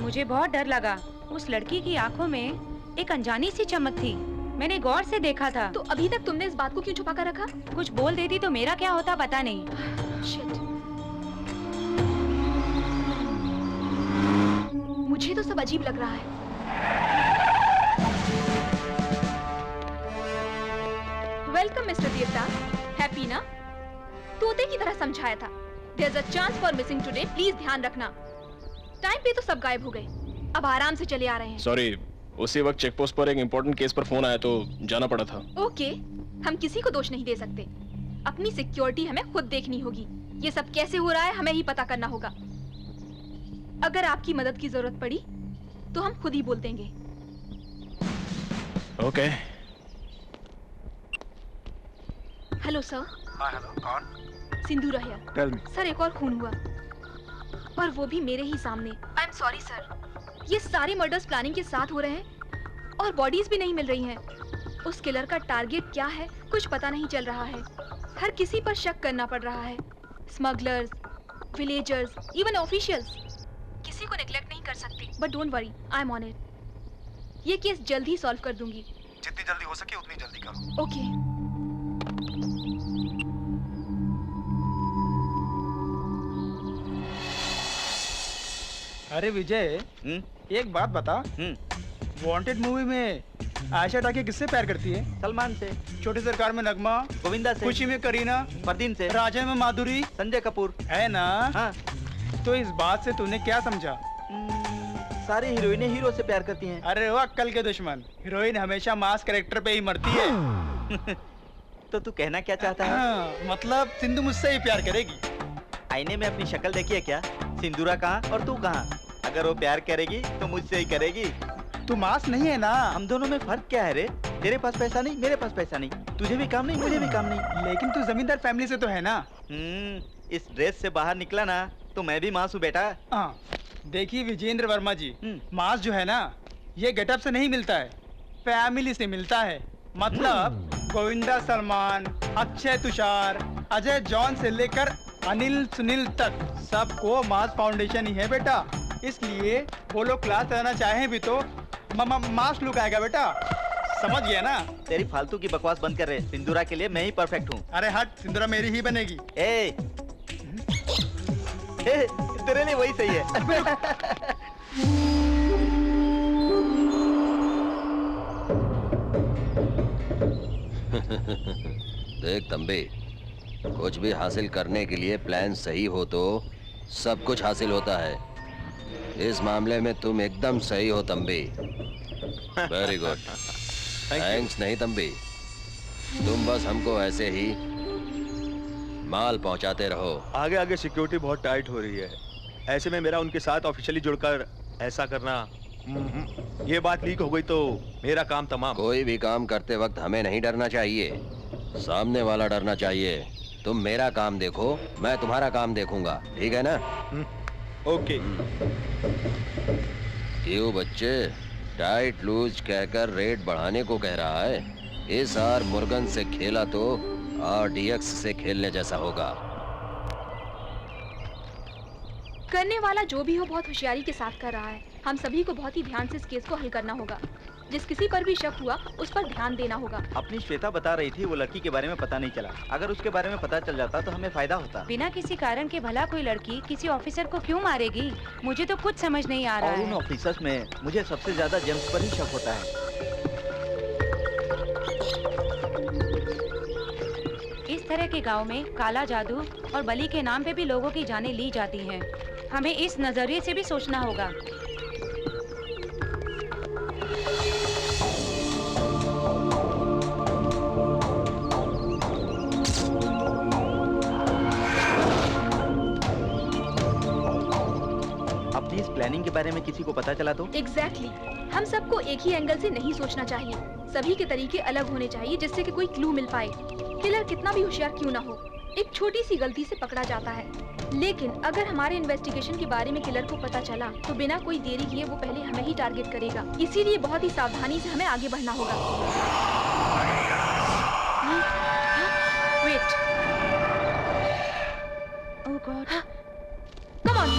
मुझे बहुत डर लगा। उस लड़की की आंखों में एक अनजानी सी चमक थी। मैंने गौर से देखा था। तो अभी तक तुमने इस बात को क्यों छुपा कर रखा? कुछ बोल देती तो मेरा क्या होता पता नहीं। शिट। मुझे तो सब अजीब लग रहा है। वेलकम मिस्टर देवता। हैप्पी ना? तोते की तरह समझाया था। There's a chance for missing today. Please ध्यान रखना। टाइम पे तो सब गायब हो गए। अब आराम से चले आ रहे हैं। सॉरी, उसी वक्त चेक पोस्ट पर एक इम्पोर्टेंट केस पर फोन आया तो जाना पड़ा था। ओके, हम किसी को दोष नहीं दे सकते। अपनी सिक्योरिटी हमें खुद देखनी होगी। ये सब कैसे हो रहा है हमें ही पता करना होगा। अगर आपकी मदद की जरूरत पड़ी तो हम खुद ही बोल देंगे। ओके। Hello sir. हाँ हेलो, कौन? सिंदूरा हियर। Tell me. सर एक और खून हुआ और वो भी मेरे ही सामने। आई एम सॉरी सर। ये सारे मर्डर्स प्लानिंग के साथ हो रहे हैं और बॉडीज भी नहीं मिल रही हैं। उस किलर का टारगेट क्या है कुछ पता नहीं चल रहा है। हर किसी पर शक करना पड़ रहा है। Smugglers, villagers, even officials. किसी को नेग्लेक्ट नहीं कर सकते। But don't worry, I am on it. ये केस जल्द ही सॉल्व कर दूंगी। जितनी जल्दी हो सके उतनी जल्दी करो। ओके। अरे विजय, एक बात बता। वांटेड मूवी में आयशा टाकी किससे प्यार करती है? सलमान से। छोटी सरकार में नगमा, गोविंदा से। खुशी में करीना, परदीन से। राजा में माधुरी, संजय कपूर। है ना? हाँ। तो इस बात से तूने क्या समझा? सारी हीरोइनें हीरो से प्यार करती हैं। अरे वो अक्कल के दुश्मन, हीरोइन हमेशा मास कैरेक्टर पे ही मरती है। तो तू कहना क्या चाहता है? हाँ, मतलब सिंधु मुझसे ही प्यार करेगी। आईने में अपनी शक्ल देखी है क्या? सिंदूरा कहाँ और तू कहाँ? अगर वो प्यार करेगी तो मुझसे ही करेगी। तू मास नहीं है ना? हम दोनों में फर्क क्या है रे? तेरे पास पैसा नहीं, मेरे पास पैसा नहीं। तुझे भी काम नहीं, मुझे भी काम नहीं। लेकिन तू जमींदार फैमिली से तो है ना? इस ड्रेस से बाहर निकला ना तो मैं भी मास हूँ बेटा। हाँ, देखिए विजेंद्र वर्मा जी, मास जो है ना ये गेटअप से नहीं मिलता है, फैमिली से मिलता है। मतलब गोविंदा सलमान, अक्षय तुषार, अजय जॉन से लेकर अनिल सुनील तक सबको मास फाउंडेशन ही है बेटा। इसलिए वो लोग क्लास रहना चाहें भी तो मास लुक आएगा बेटा। समझ गया ना? तेरी फालतू की बकवास बंद कर रहे। सिंदूरा के लिए मैं ही परफेक्ट हूँ। अरे हट, सिंदूरा मेरी ही बनेगी। तेरे लिए वही सही है। देख तंबी, कुछ भी हासिल करने के लिए प्लान सही हो तो सब कुछ हासिल होता है। इस मामले में तुम एकदम सही हो तंबी। Very good. थैंक्स नहीं तंबी, तुम बस हमको ऐसे ही माल पहुंचाते रहो। आगे आगे सिक्योरिटी बहुत टाइट हो रही है, ऐसे में मेरा उनके साथ ऑफिशियली जुड़कर ऐसा करना, ये बात लीक हो गई तो मेरा काम तमाम। कोई भी काम करते वक्त हमें नहीं डरना चाहिए, सामने वाला डरना चाहिए। तुम मेरा काम देखो, मैं तुम्हारा काम देखूंगा, ठीक है ना? ओके। क्यों बच्चे, टाइट लूज कहकर रेट बढ़ाने को कह रहा है? इस आर मुर्गन से खेला तो RDX से खेलने जैसा होगा। करने वाला जो भी हो बहुत होशियारी के साथ कर रहा है। हम सभी को बहुत ही ध्यान से इस केस को हल करना होगा। जिस किसी पर भी शक हुआ उस पर ध्यान देना होगा। अपनी श्वेता बता रही थी वो लड़की के बारे में पता नहीं चला। अगर उसके बारे में पता चल जाता तो हमें फायदा होता। बिना किसी कारण के भला कोई लड़की किसी ऑफिसर को क्यों मारेगी? मुझे तो कुछ समझ नहीं आ रहा और है। उन ऑफिसर्स में मुझे सबसे ज्यादा जेम्स पर ही शक होता है। इस तरह के गांव में काला जादू और बलि के नाम पे भी लोगों की जानें ली जाती हैं। हमें इस नजरिए से भी सोचना होगा। अपनी इस प्लानिंग के बारे में किसी को पता चला तो? एग्जैक्टली। हम सबको एक ही एंगल से नहीं सोचना चाहिए। सभी के तरीके अलग होने चाहिए जिससे कि कोई क्लू मिल पाए। किलर कितना भी होशियार क्यों ना हो, एक छोटी सी गलती से पकड़ा जाता है। लेकिन अगर हमारे इन्वेस्टिगेशन के बारे में किलर को पता चला तो बिना कोई देरी किए वो पहले हमें ही टारगेट करेगा। इसीलिए बहुत ही सावधानी से हमें आगे बढ़ना होगा। Wait. Oh God. Come on.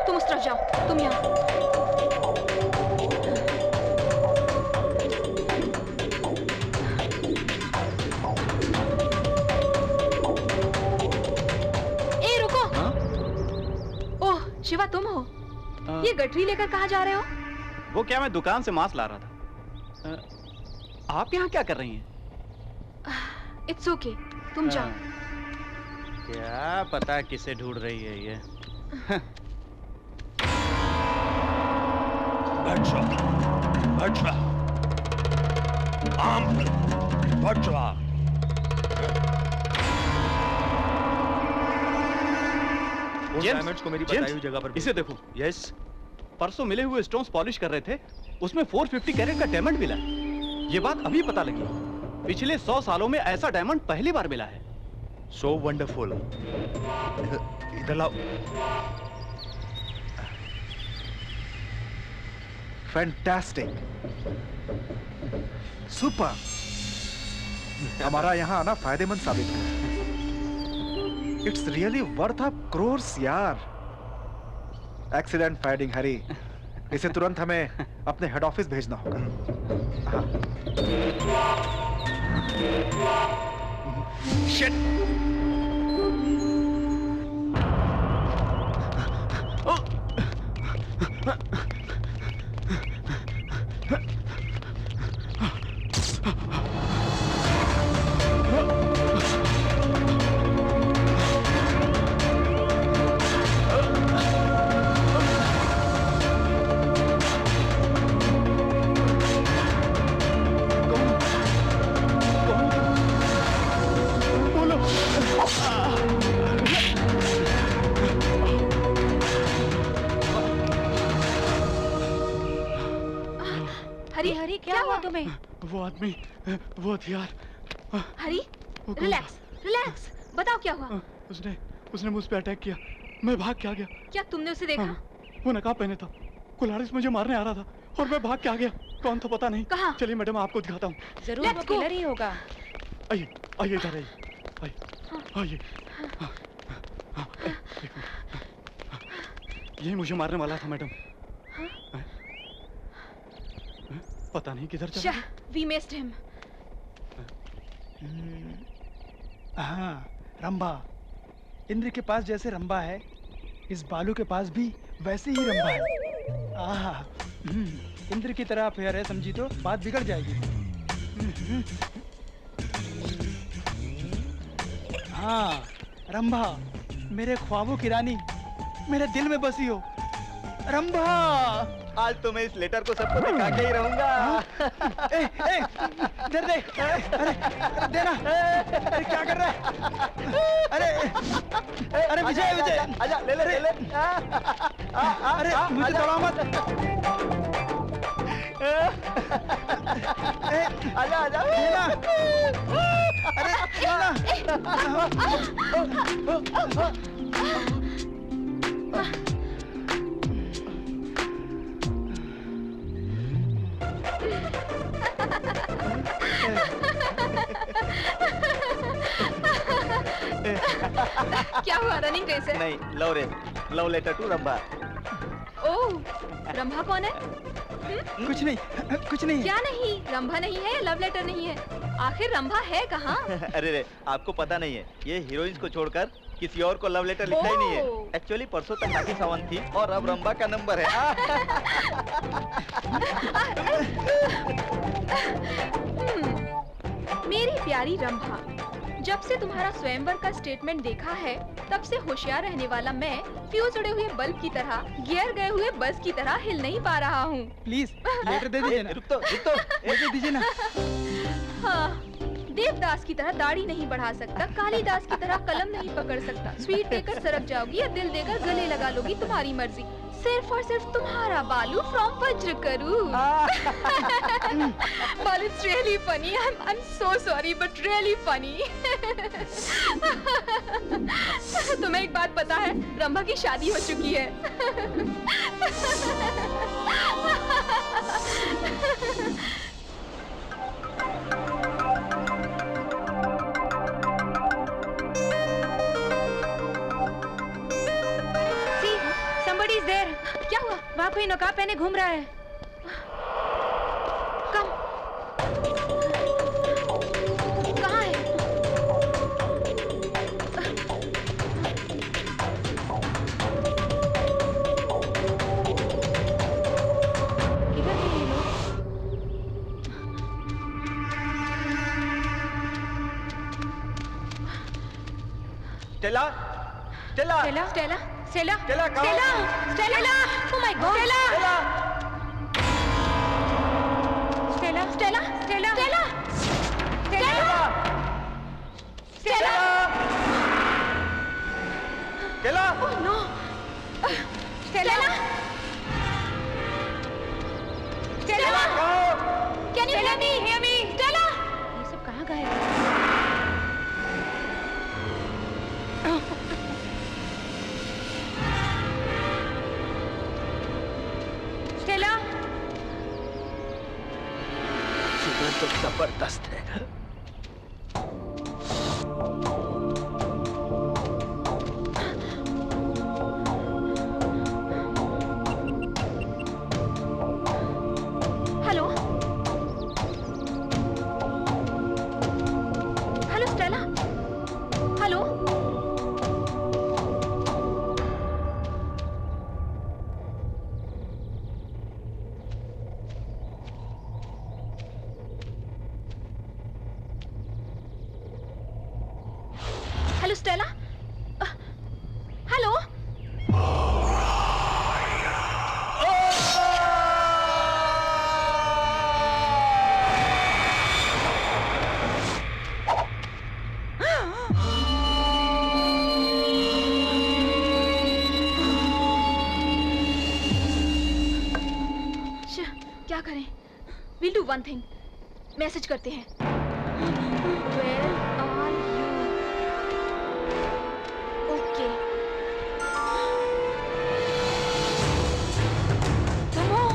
तुम उस तरफ जाओ, तुम यहाँ। ए रुको। ओह शिवा, तुम हो? ये गठरी लेकर कहाँ जा रहे हो? वो क्या, मैं दुकान से मांस ला रहा था। आप यहाँ क्या कर रही हैं? इट्स ओके, तुम जाओ। क्या पता किसे ढूंढ रही है ये। डायमंड्स को मेरी बताई हुई जगह पर इसे देखो। यस, परसों मिले हुए स्टोन्स पॉलिश कर रहे थे, उसमें 450 कैरेट का डायमंड मिला। ये बात अभी पता लगी। पिछले 100 सालों में ऐसा डायमंड पहली बार मिला है। So wonderful. इधर लाओ। Fantastic, super. हमारा यहाँ आना फायदेमंद साबित हुआ। It's really worth of crores यार। Excellent finding Harry. इसे तुरंत हमें अपने हेड ऑफिस भेजना होगा। हाँ। शिट। हरी क्या हुआ तुम्हें? वो आदमी, वो हथियार। हरी, रिलैक्स, रिलैक्स। बताओ क्या हुआ? उसने मुझ पे अटैक किया। मैं भाग के आ गया। क्या तुमने उसे देखा? वो नकाब पहने था। कुल्हाड़ी से मुझे मारने आ रहा था और मैं भाग के आ गया। कौन था पता नहीं। कहाँ? चलिए मैडम, आपको दिखाता हूँ। जरूर वो किलर ही होगा। आइए, आइए इधर आइए, आइए। यही मुझे मारने वाला था मैडम। पता नहीं किधर चला। We missed him. हाँ, रंभा। इंद्र के पास जैसे रंभा है, इस बालू के पास भी वैसे ही रंभा है। इंद्र की तरह फेयर है, समझी तो बात बिगड़ जाएगी। हाँ, रंभा, मेरे ख्वाबों की रानी, मेरे दिल में बसी हो। रंभा, आज तो मैं इस लेटर को सबको दिखा के ही रहूंगा। इधर दे। अरे देना। अरे क्या कर रहा है? अरे विजय, विजय, आजा, ले ले, ले ले। अरे मुझे दबा मत। आजा, आजा। देना। अरे देना। क्या हुआ? रनिंग रेस है? नहीं, love race. Love letter to Rambha. Oh, Rambha कौन है? कुछ नहीं, कुछ नहीं। क्या नहीं? रंभा नहीं है या लव लेटर नहीं है? आखिर रंभा है कहाँ? अरे रे, आपको पता नहीं है, ये हीरोइंस को छोड़कर किसी और को लव लेटर लिखना ही नहीं है। एक्चुअली परसों तक राखी सावंत थी और अब रंभा का नंबर है। मेरी प्यारी रंभा, जब से तुम्हारा स्वयंवर का स्टेटमेंट देखा है, तब से होशियार रहने वाला मैं फ्यूज उड़े हुए बल्ब की तरह, गियर गए हुए बस की तरह हिल नहीं पा रहा हूँ। प्लीज लेटर दे दीजिए ना। रुक तो दे दीजिए ना। हाँ, देवदास की तरह दाढ़ी नहीं बढ़ा सकता, कालिदास की तरह कलम नहीं पकड़ सकता, स्वीट देकर सरक जाओगी या दिल देकर गले लगा लोगी, तुम्हारी मर्जी। सिर्फ और सिर्फ तुम्हारा बालू फ्रॉम वज्र करूं। बालू, it's really funny. I'm so sorry, but really funny. तुम्हें एक बात पता है? रंभा की शादी हो चुकी है। क्या हुआ? वहाँ कोई नकाब पहने घूम रहा है। कम। कहाँ है? किधर गए ये लोग? Stella, Stella, Stella, Stella Stella कहाँ स्टेला है? Stella oh my God Stella Stella Stella Stella Stella Stella Stella oh no Stella Stella can you hear me Stella ये सब कहाँ गायब है स्टेला शुगर तो जबरदस्त है। Hello hello Stella hello hello Stella hello क्या करें? We'll do one thing. Message करते हैं. Where are you? Okay. Come on.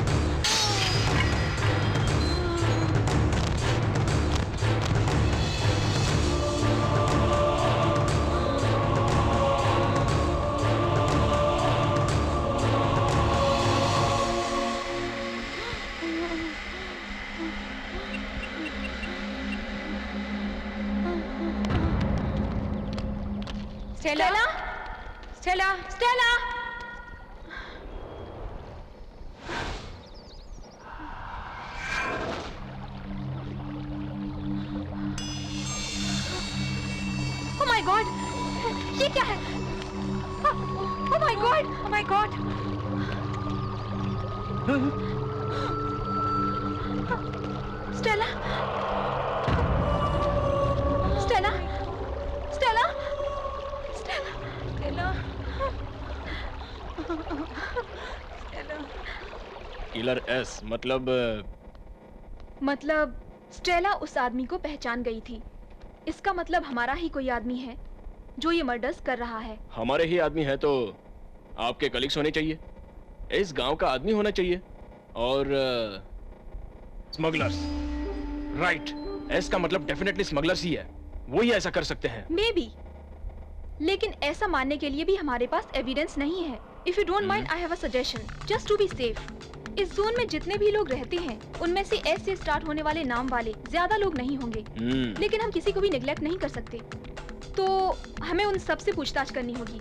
Stella Stella Stella oh my God ये क्या है ओह my God oh my God Stella Stella Stella Stella killer S मतलब स्टेला उस आदमी को पहचान गई थी. इसका मतलब हमारा ही कोई आदमी है जो ये मर्डर्स कर रहा है. हमारे ही आदमी है तो आपके कलीग्स होने चाहिए, इस गांव का आदमी होना चाहिए और स्मगलर्स. राइट, एस का मतलब डेफिनेटली स्मगलर्स ही है, वो ही ऐसा कर सकते हैं. मे बी, लेकिन ऐसा मानने के लिए भी हमारे पास एविडेंस नहीं है. If you don't mind I have a suggestion just to be safe. इस जोन में जितने भी लोग रहते हैं उनमें से एस से स्टार्ट होने वाले नाम वाले ज्यादा लोग नहीं होंगे. लेकिन हम किसी को भी निगलेक्ट नहीं कर सकते, तो हमें उन सब से पूछताछ करनी होगी.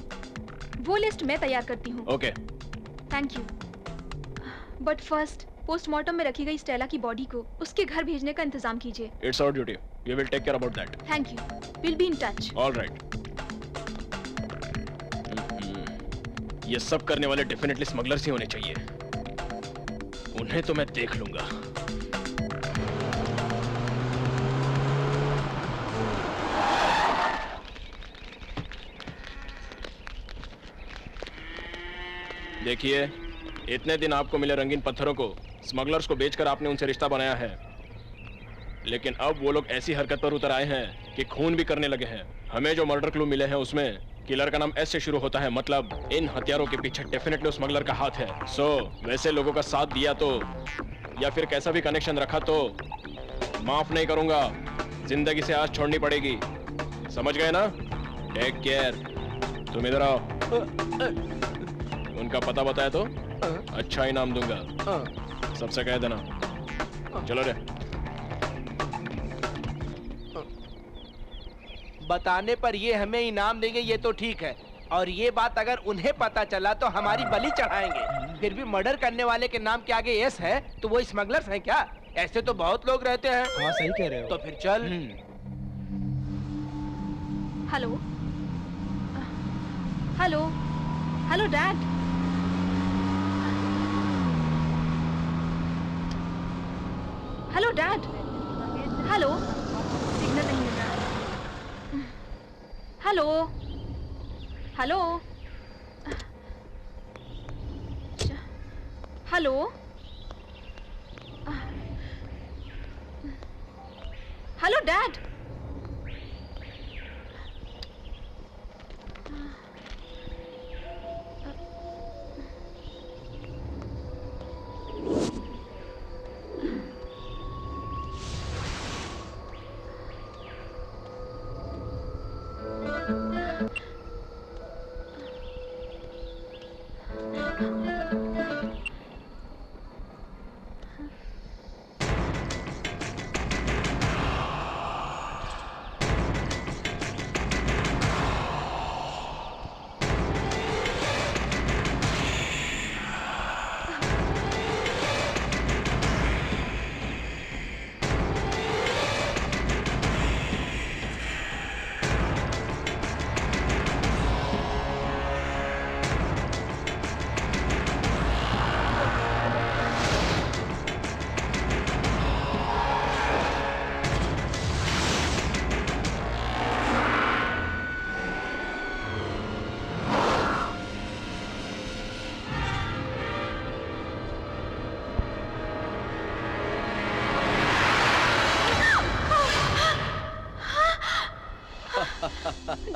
वो लिस्ट मैं तैयार करती हूँ. Okay, thank you. But first postmortem में रखी गई स्टेला की बॉडी को उसके घर भेजने का इंतजाम कीजिए. It's our duty, we will take care about that. Thank you, will be in touch. Alright. ये सब करने वाले डेफिनेटली स्मगलर्स ही होने चाहिए, उन्हें तो मैं देख लूंगा. देखिए, इतने दिन आपको मिले रंगीन पत्थरों को स्मगलर्स को बेचकर आपने उनसे रिश्ता बनाया है, लेकिन अब वो लोग ऐसी हरकत पर उतर आए हैं कि खून भी करने लगे हैं. हमें जो मर्डर क्लू मिले हैं उसमें किलर का नाम एस से शुरू होता है, मतलब इन हथियारों के पीछे डेफिनेटली स्मगलर का हाथ है. सो वैसे लोगों का साथ दिया तो या फिर कैसा भी कनेक्शन रखा तो माफ नहीं करूंगा, जिंदगी से आस छोड़नी पड़ेगी. समझ गए ना? Take care. तुम इधर आओ. उनका पता बताया तो अच्छा इनाम दूंगा, सबसे कह देना. चलो रे. बताने पर ये हमें इनाम देंगे ये तो ठीक है, और ये बात अगर उन्हें पता चला तो हमारी बलि चढ़ाएंगे. फिर भी मर्डर करने वाले के नाम के आगे एस है तो वो स्मगलर्स हैं क्या? ऐसे तो बहुत लोग रहते हैं. हाँ सही कह रहे हो. तो फिर चल. Hello hello hello dad. Hello dad. Hello, signal नहीं मिल रहा। Hello hello hello. Hello dad.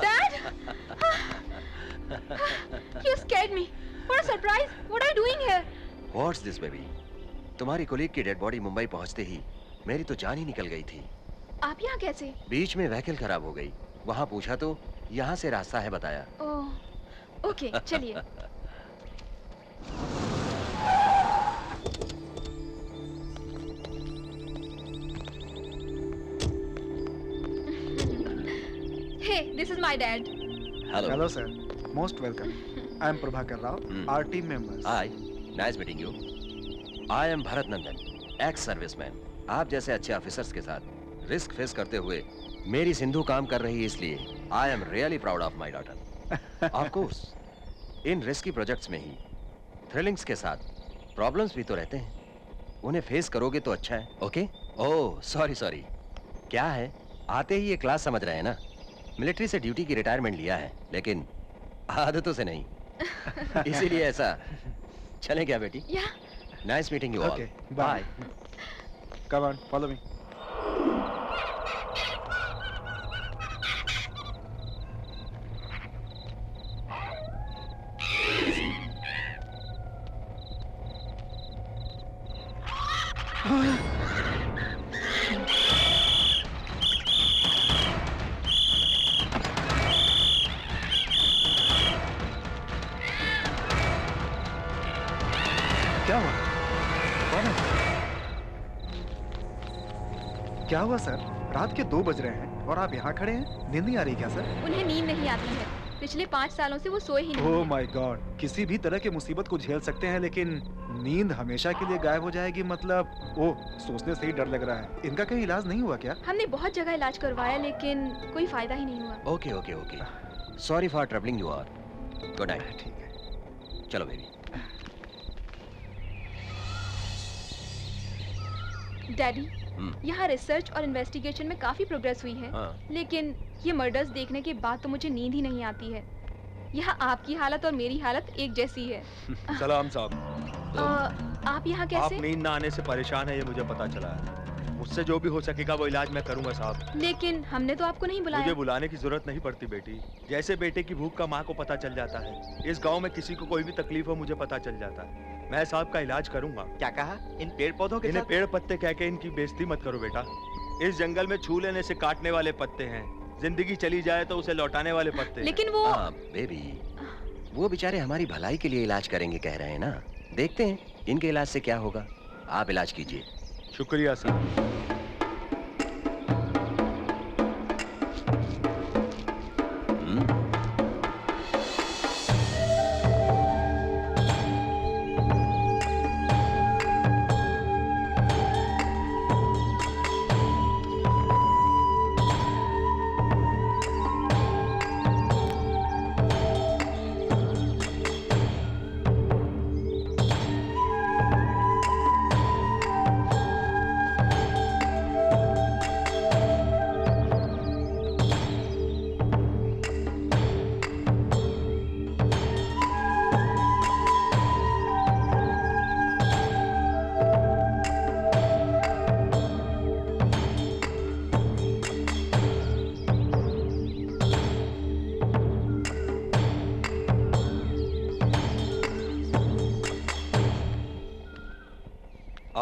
Dad! You scared me. What a surprise. What are you doing here? What's this, baby? तुम्हारी कोलीग की डेड बॉडी मुंबई पहुंचते ही मेरी तो जान ही निकल गई थी। आप यहाँ कैसे? बीच में व्हीकल खराब हो गई। वहाँ पूछा तो यहाँ से रास्ता है बताया। ओह, ओके, चलिए। Hey, this is my dad. Hello. Hello, sir. Most welcome. I am Prabhakar Rao, our team members. Hi. Nice meeting you. I am Bharat Nandan, ex-serviceman. आप जैसे अच्छे ऑफिसर्स के साथ रिस्क फेस करते हुए मेरी सिंधु काम कर रही है, इसलिए I am really proud of my daughter. Of course, in risky projects में ही थ्रिलिंग्स के साथ प्रॉब्लम्स भी तो रहते हैं। उन्हें फेस करोगे तो अच्छा है, ओके? ओह, सॉरी। क्या है, आते ही ये क्लास समझ रहे हैं ना? मिलिट्री से ड्यूटी की रिटायरमेंट लिया है, लेकिन आदतों से नहीं। इसीलिए ऐसा। चलें क्या बेटी? Nice meeting you all. Okay, bye. Come on, follow me. क्या हुआ? कौन है? क्या हुआ सर? रात के 2 बज रहे हैं और आप यहाँ खड़े हैं? नींद नहीं आ रही क्या सर? उन्हें नींद नहीं आती है। पिछले 5 सालों से वो सोए ही नहीं। ओह माय गॉड, किसी भी तरह की मुसीबत को झेल सकते हैं, लेकिन नींद हमेशा के लिए गायब हो जाएगी मतलब? ओह, सोचने से ही डर लग रहा है। इनका कहीं इलाज नहीं हुआ क्या? हमने बहुत जगह इलाज करवाया, लेकिन कोई फायदा ही नहीं हुआ। Okay. Sorry for troubling you all. Good night. ठीक है, चलो बेबी। डैडी, यहाँ रिसर्च और इन्वेस्टिगेशन में काफी प्रोग्रेस हुई है, लेकिन ये मर्डर्स देखने के बाद तो मुझे नींद ही नहीं आती है। यहाँ आपकी हालत और मेरी हालत एक जैसी है। सलाम साहब। आप यहाँ कैसे? आप नींद ना आने से परेशान है, ये मुझे पता चला है। मुझसे जो भी हो सकेगा वो इलाज मैं करूंगा साहब। लेकिन हमने तो आपको नहीं बुलाया। मुझे बुलाने की जरूरत नहीं पड़ती बेटी। जैसे बेटे की भूख का माँ को पता चल जाता है, इस गाँव में किसी को कोई भी तकलीफ हो मुझे पता चल जाता है। मैं साहब का इलाज करूंगा। क्या कहा? इन पेड़ पौधों के इन्हें पेड़ पत्ते कह के इनकी बेइज्जती मत करो बेटा। इस जंगल में छू लेने से काटने वाले पत्ते हैं, जिंदगी चली जाए तो उसे लौटाने वाले पत्ते हैं। लेकिन वो बेबी, वो बेचारे हमारी भलाई के लिए इलाज करेंगे कह रहे हैं ना। देखते हैं इनके इलाज से क्या होगा। आप इलाज कीजिए। शुक्रिया साहब।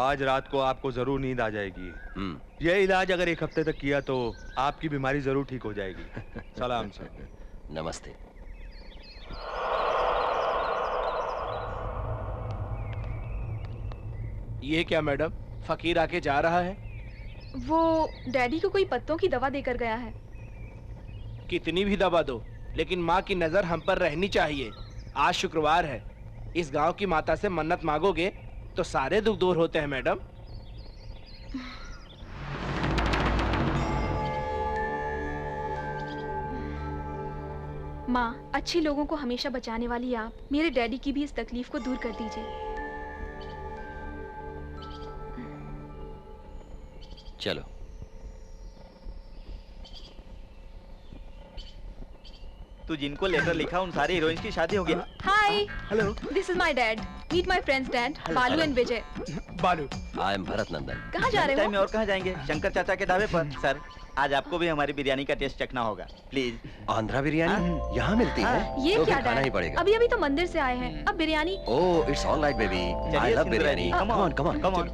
आज रात को आपको जरूर नींद आ जाएगी। यह इलाज अगर 1 हफ्ते तक किया तो आपकी बीमारी जरूर ठीक हो जाएगी। सलाम सर। नमस्ते। ये क्या मैडम, फकीर आके जा रहा है? वो डैडी को कोई पत्तों की दवा देकर गया है। कितनी भी दवा दो, लेकिन माँ की नजर हम पर रहनी चाहिए। आज शुक्रवार है, इस गांव की माता से मन्नत मांगोगे तो सारे दुख दूर होते हैं मैडम। माँ, अच्छे लोगों को हमेशा बचाने वाली आप मेरे डैडी की भी इस तकलीफ को दूर कर दीजिए। चलो। तू जिनको लेटर लिखा उन सारी हीरोइंस की शादी हो गई। Hi, hello, this is my dad. Meet my friends dad, Balu and Vijay. Balu, I M Bharat नंदन। कहाँ जा रहे हो? में और कहाँ जाएंगे? शंकर चाचा के ढाबे पर। सर, आज आपको भी हमारी बिरयानी का टेस्ट चखना होगा, प्लीज। आंध्रा बिरयानी यहाँ मिलती है? ये तो क्या फिर खाना ही डैड? पड़ेगा। अभी अभी तो मंदिर से आए हैं, अब biryani. Oh, it's all right baby. I love biryani. Come on, come on, come on.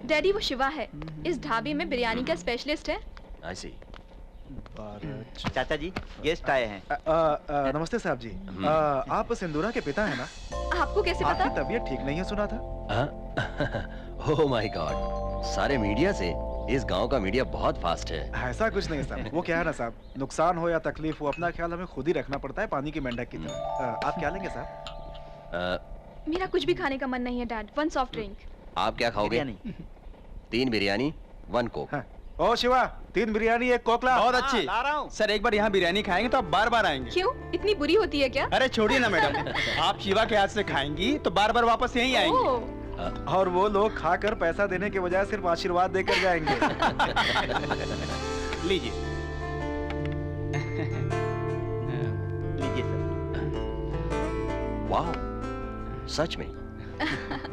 Daddy, वो शिवा है, इस ढाबे में बिरयानी का स्पेशलिस्ट है। आई सी। चाचा जी, गेस्ट आए हैं। नमस्ते साहब जी। आप सिंदूरा के पिता हैं ना? आपको कैसे पता? आपकी तबीयत ठीक नहीं है सुना था। ओह माय गॉड, सारे मीडिया से इस गांव का मीडिया बहुत फास्ट है। ऐसा कुछ नहीं साहब, वो क्या है ना साहब, नुकसान हो या तकलीफ हो, अपना ख्याल हमें खुद ही रखना पड़ता है, पानी की मेंढक की तरह। आप क्या लेंगे साहब? मेरा कुछ भी खाने का मन नहीं है डैड। 1 soft drink. आप क्या खाओगे? 3 बिरयानी 1 कोक। ओ शिवा, 3 बिरयानी 1 कोकला। बहुत अच्छी। सर, एक बार यहाँ बिरयानी खाएंगे तो आप बार बार आएंगे। क्यों, इतनी बुरी होती है क्या? अरे छोड़िए ना मैडम, आप शिवा के हाथ से खाएंगी तो बार बार वापस यहीं आएंगे। और वो लोग खाकर पैसा देने के बजाय सिर्फ आशीर्वाद देकर जाएंगे। लीजिए। लीजिए सर। वाह, सच में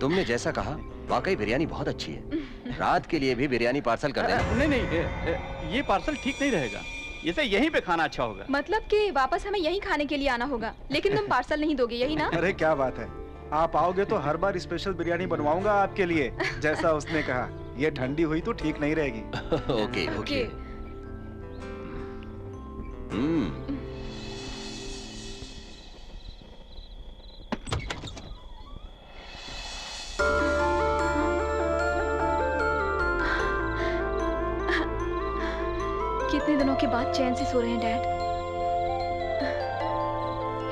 तुमने जैसा कहा, वाकई बिरयानी बहुत अच्छी है। रात के लिए भी बिरयानी पार्सल कर देना। नहीं नहीं, ये पार्सल ठीक नहीं रहेगा, इसे यहीं पे खाना अच्छा होगा। मतलब कि वापस हमें यहीं खाने के लिए आना होगा, लेकिन तुम पार्सल नहीं दोगे, यही ना? अरे क्या बात है, आप आओगे तो हर बार स्पेशल बिरयानी बनवाऊंगा आपके लिए, जैसा उसने कहा। ये ठंडी हुई तो ठीक नहीं रहेगी। Okay okay. कितने दिनों के बाद चैन से सो रहे हैं dad.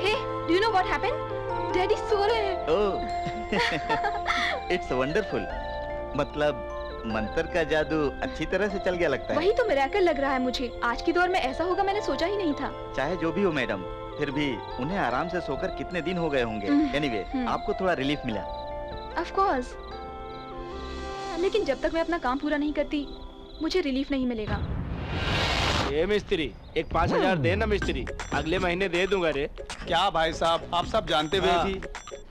Hey, do you know what happened? Daddy सो रहे हैं। Oh, it's wonderful. मतलब मंत्र का जादू अच्छी तरह से चल गया लगता है। वही तो मिरेकल लग रहा है मुझे। आज के दौर में ऐसा होगा मैंने सोचा ही नहीं था। चाहे जो भी हो मैडम, फिर भी उन्हें आराम से सोकर कितने दिन हो गए होंगे। एनीवे, आपको थोड़ा रिलीफ मिला। ऑफ कोर्स, लेकिन जब तक मैं अपना काम पूरा नहीं करती, मुझे रिलीफ नहीं मिलेगा। ये मिस्त्री, एक 5000 दे ना मिस्त्री, अगले महीने दे दूंगा रे। क्या भाई साहब, आप सब जानते हुए भी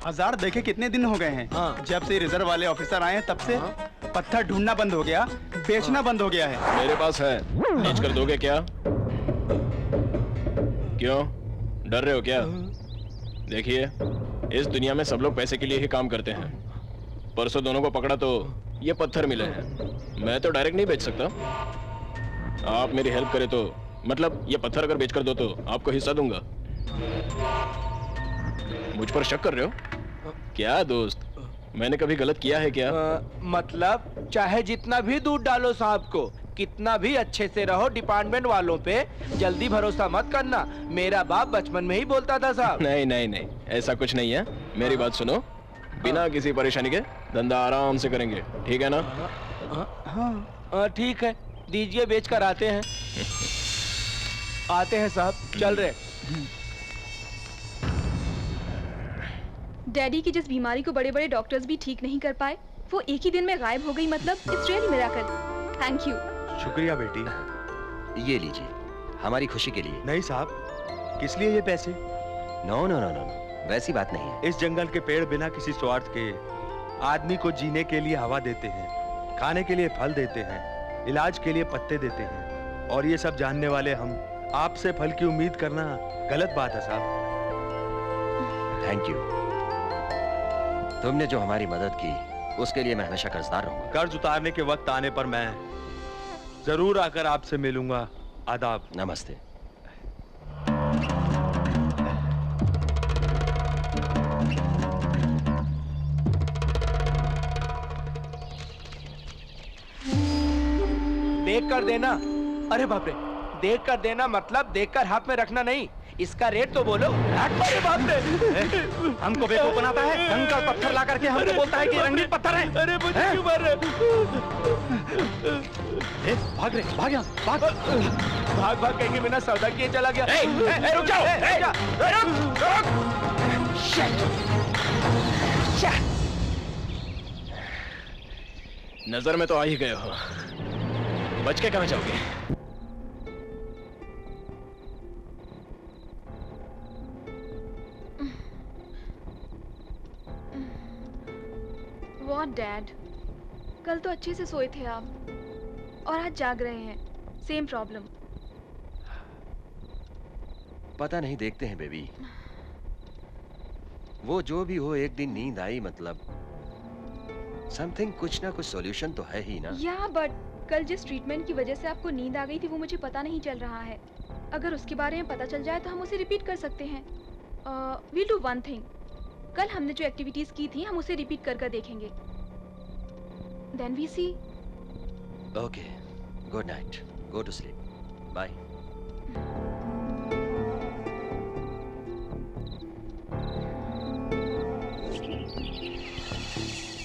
1000 देखे कितने दिन हो गए हैं। जब से रिजर्व वाले ऑफिसर आए हैं तब से पत्थर ढूंढना बंद हो गया, बेचना बंद हो गया है। मेरे पास है, बेच कर दोगे क्या? क्यों डर रहे हो क्या? देखिए, इस दुनिया में सब लोग पैसे के लिए ही काम करते हैं। परसों दोनों को पकड़ा तो ये पत्थर मिले हैं। मैं तो डायरेक्ट नहीं बेच सकता। आप मेरी हेल्प करें तो, मतलब ये पत्थर अगर बेच कर दो तो आपको हिस्सा दूंगा। मुझ पर शक कर रहे हो क्या दोस्त? मैंने कभी गलत किया है क्या? मतलब चाहे जितना भी दूध डालो साहब को, कितना भी अच्छे से रहो डिपार्टमेंट वालों पे, जल्दी भरोसा मत करना। मेरा बाप बचपन में ही बोलता था साहब। नहीं नहीं नहीं, ऐसा कुछ नहीं है। मेरी बात सुनो, बिना किसी परेशानी के धंधा आराम से करेंगे, ठीक है ना? हाँ ठीक है, दीजिए, बेच कर आते हैं। आते हैं साहब, चल रहे। डैडी की जिस बीमारी को बड़े बड़े डॉक्टर्स भी ठीक नहीं कर पाए, वो एक ही दिन में गायब हो गई। मतलब it's really miracle. Thank you. शुक्रिया बेटी। ये लीजिए, हमारी खुशी के लिए। नहीं साहब, किस लिए ये पैसे? नो नो नो नो, वैसी बात नहीं है। इस जंगल के पेड़ बिना किसी स्वार्थ के आदमी को जीने के लिए हवा देते हैं, खाने के लिए फल देते हैं, इलाज के लिए पत्ते देते हैं, और ये सब जानने वाले हम आपसे फल की उम्मीद करना गलत बात है साहब। Thank you. तुमने जो हमारी मदद की उसके लिए मैं हमेशा कर्जदार रहूंगा। कर्ज उतारने के वक्त आने पर मैं जरूर आकर आपसे मिलूंगा। आदाब। नमस्ते। देख कर देना। अरे बाप रे, देख कर देना मतलब देख कर हाथ में रखना नहीं। इसका रेट तो बोलो। अरे बाप रे, हमको बेवकूफ बनाता है। कंकड़ पत्थर ला करके हमको बोलता है कि रंगीन पत्थर है। अरे मुझे क्यों मार रहे? भाग रे, भाग यहाँ, भाग। भाग कहीं बिना सौदा किए चला गया। रुक जाओ, नजर में तो आ ही गए हो, बच के कहाँ जाओगे? What, dad? कल तो अच्छे से सोए थे आप और आज जाग रहे हैं। Same problem. पता नहीं, देखते हैं बेबी। वो जो भी हो, एक दिन नींद आई मतलब समथिंग, कुछ ना कुछ सॉल्यूशन तो है ही ना। या बट कल जिस ट्रीटमेंट की वजह से आपको नींद आ गई थी वो मुझे पता नहीं चल रहा है। अगर उसके बारे में पता चल जाए तो हम उसे रिपीट कर सकते हैं। वील डू वन थिंग, कल हमने जो एक्टिविटीज की थी हम उसे रिपीट कर देखेंगे। Then we see. Okay, good night, go to sleep, bye.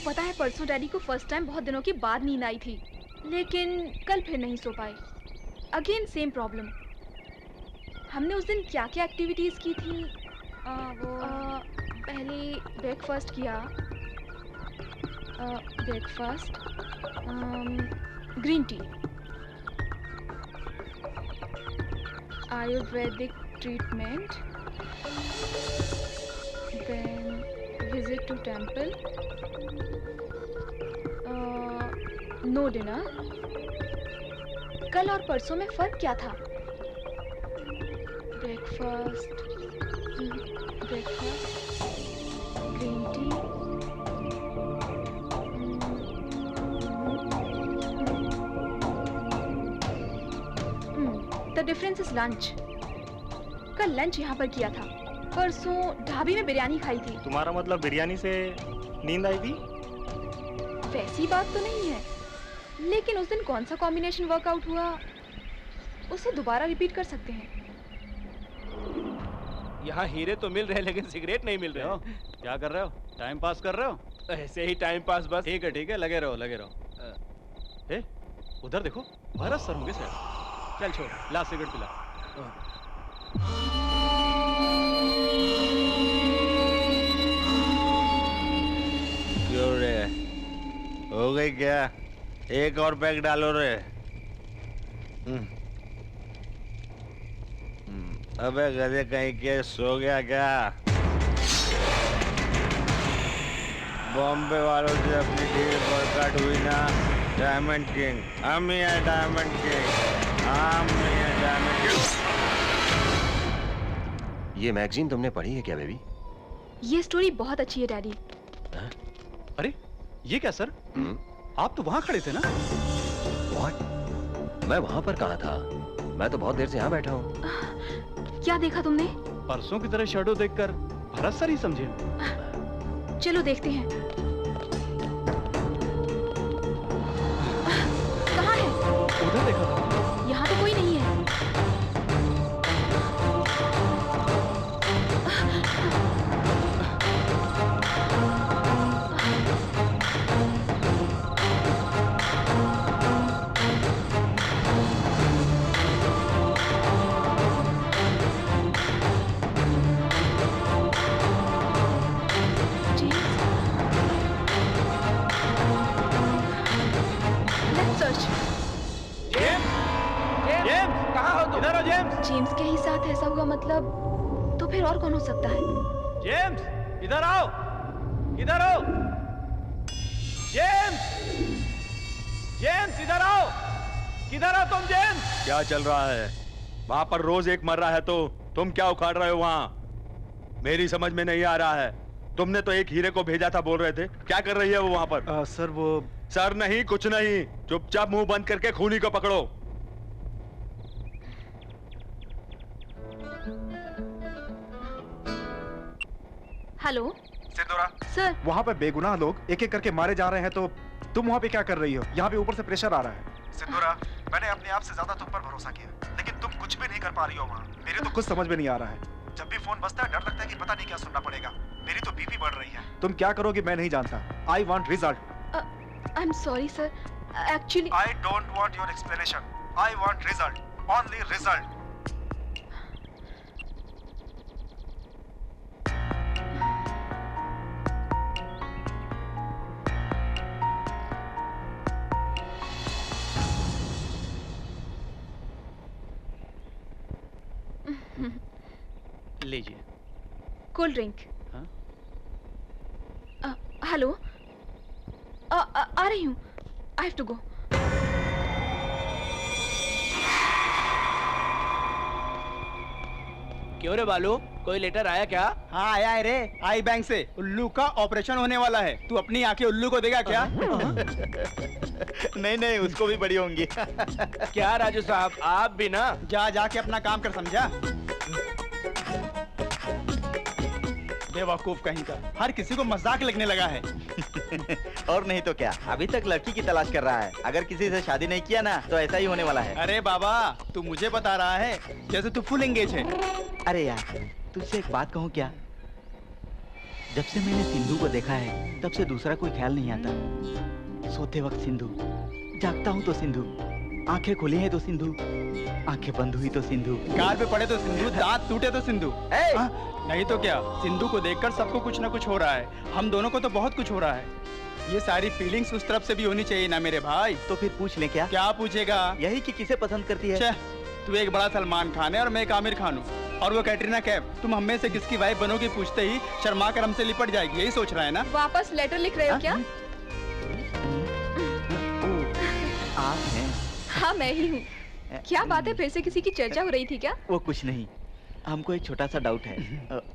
पता है परसों डैडी को फर्स्ट टाइम बहुत दिनों के बाद नींद आई थी, लेकिन कल फिर नहीं सो पाए। Again same problem. हमने उस दिन क्या क्या एक्टिविटीज की थी? पहले ब्रेकफास्ट किया। Breakfast, green tea, Ayurvedic treatment, then visit to temple, no dinner. कल और परसों में फर्क क्या था? Breakfast, green tea, the difference is lunch. कल लंच यहाँ पर किया था, परसों ढाबे में बिरयानी खाई थी। तुम्हारा मतलब बिरयानी से नींद आई थी? वैसी बात तो नहीं है, लेकिन उस दिन कौन सा कॉम्बिनेशन वर्कआउट हुआ उसे दोबारा रिपीट कर सकते हैं। यहाँ हीरे तो मिल रहे लेकिन सिगरेट नहीं मिल रहे हो। क्या कर रहे हो? टाइम पास कर रहे हो? ऐसे ही टाइम पास बस। ठीक है, लगे रहो लगे रहो। ए, उधर देखो, भरत सर होंगे शायद। चल छोड़, ला सिगरेट पिला। क्यों रे, हो गई क्या? एक और पैक डालो रे। अबे गधे कहीं के, सो गया क्या? बॉम्बे वालों से अपनी डील वर्कआउट हुई ना? डायमंड किंग, हम ही हैं डायमंड किंग, हम ही हैं डायमंड किंग। ये मैगजीन तुमने पढ़ी है क्या बेबी? ये स्टोरी बहुत अच्छी है डैडी। अरे ये क्या सर? आप तो वहाँ खड़े थे ना? What? मैं वहाँ पर कहाँ था? मैं तो बहुत देर से यहाँ बैठा हूँ। क्या देखा तुमने? परसों की तरह शैडो देखकर भरत सर ही समझे। चलो देखते हैं। कहाँ है? उधर देखा था। यहाँ तो कोई नहीं है। जेम्स के ही साथ ऐसा हुआ मतलब, तो फिर और कौन हो सकता है? जेम्स, इधर आओ, इधर आओ। जेम्स, जेम्स इधर आओ, किधर हो तुम जेम्स? क्या चल रहा है वहां पर? रोज एक मर रहा है तो तुम क्या उखाड़ रहे हो वहां? मेरी समझ में नहीं आ रहा है। तुमने तो एक हीरे को भेजा था बोल रहे थे, क्या कर रही है वो वहां पर? सर वो सर नहीं, कुछ नहीं, चुपचाप मुंह बंद करके खूनी को पकड़ो। हेलो सिंदूरा सर, वहाँ पे बेगुनाह लोग एक एक करके मारे जा रहे हैं, तो तुम वहाँ पे क्या कर रही हो? यहाँ पे ऊपर से प्रेशर आ रहा है। सिंदूरा, मैंने अपने आप से ज्यादा तुम पर भरोसा किया, लेकिन तुम कुछ भी नहीं कर पा रही हो वहाँ। मेरे तो कुछ समझ में नहीं आ रहा है। जब भी फोन बजता है डर लगता है कि पता नहीं क्या सुनना पड़ेगा। मेरी तो बीपी बढ़ रही है। तुम क्या करोगे मैं नहीं जानता। I want result. I am sorry sir, actually I don't want your explanation. I want result, only result. लीजिए। Cold drink. हेलो, आ रही हूँ। I have to go. क्यों रे बालू, कोई लेटर आया क्या? हाँ आया है रे, आई बैंक से। उल्लू का ऑपरेशन होने वाला है। तू अपनी आंखें उल्लू को देगा क्या? नहीं नहीं, उसको भी बड़ी होंगी। क्या राजू साहब, आप भी ना? जा जाके अपना काम कर, समझा? बेवकूफ कहीं का, हर किसी को मजाक लगने लगा है। और नहीं तो क्या, अभी तक लड़की की तलाश कर रहा है। अगर किसी से शादी नहीं किया ना तो ऐसा ही होने वाला है। अरे बाबा, तू मुझे बता रहा है जैसे तू फुल एंगेज है। अरे यार, तुझसे एक बात कहूँ क्या? जब से मैंने सिंधु को देखा है तब से दूसरा कोई ख्याल नहीं आता। सोते वक्त सिंधु, जागता हूँ तो सिंधु, आंखें खुली है तो सिंधु, आंखें बंद हुई तो सिंधु, गाल पे पड़े तो सिंधु, दांत टूटे तो सिंधु। नहीं तो क्या, सिंधु को देखकर सबको कुछ ना कुछ हो रहा है। हम दोनों को तो बहुत कुछ हो रहा है। ये सारी फीलिंग्स उस तरफ से भी होनी चाहिए ना मेरे भाई। तो फिर पूछ ले। क्या क्या पूछेगा? यही कि किसे पसंद करती है। तू एक बड़ा सलमान खान है और मैं एक आमिर खान हूँ, और वो कैटरीना कैफ। तुम हमें से किसकी वाइफ बनोगी पूछते ही शर्मा कर हमसे लिपट जाएगी, यही सोच रहा है ना? वापस लेटर लिख रहे हो क्या? आप हैं? हाँ मैं ही हूँ। क्या बात है, फिर से किसी की चर्चा हो रही थी क्या? वो कुछ नहीं, हमको एक छोटा सा डाउट है,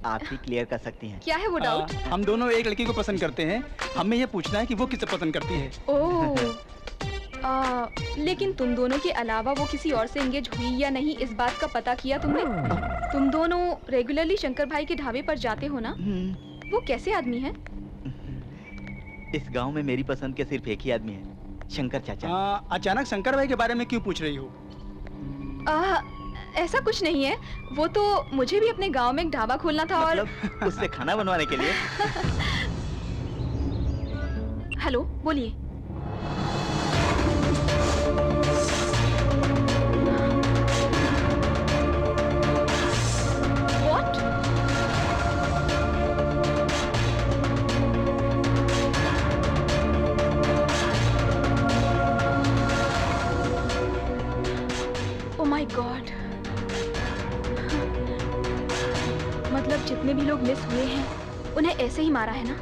आप ही क्लियर कर सकती हैं। क्या है वो डाउट? हम दोनों एक लड़की को पसंद करते हैं, हमें ये पूछना है कि वो किसे पसंद करती है। ओह, लेकिन तुम दोनों के अलावा वो किसी और से एंगेज हुई या नहीं, इस बात का पता किया तुमने? तुम दोनों रेगुलरली शंकर भाई के ढाबे पर जाते हो ना? वो कैसे आदमी है? इस गांव में मेरी पसंद के सिर्फ एक ही आदमी है, शंकर चाचा। अचानक शंकर भाई के बारे में क्यों पूछ रही हो? ऐसा कुछ नहीं है, वो तो मुझे भी अपने गांव में एक ढाबा खोलना था। मतलब और उससे खाना बनवाने के लिए। हेलो, बोलिए। माय गॉड, मतलब जितने भी लोग मिस हुए हैं उन्हें ऐसे ही मारा है ना?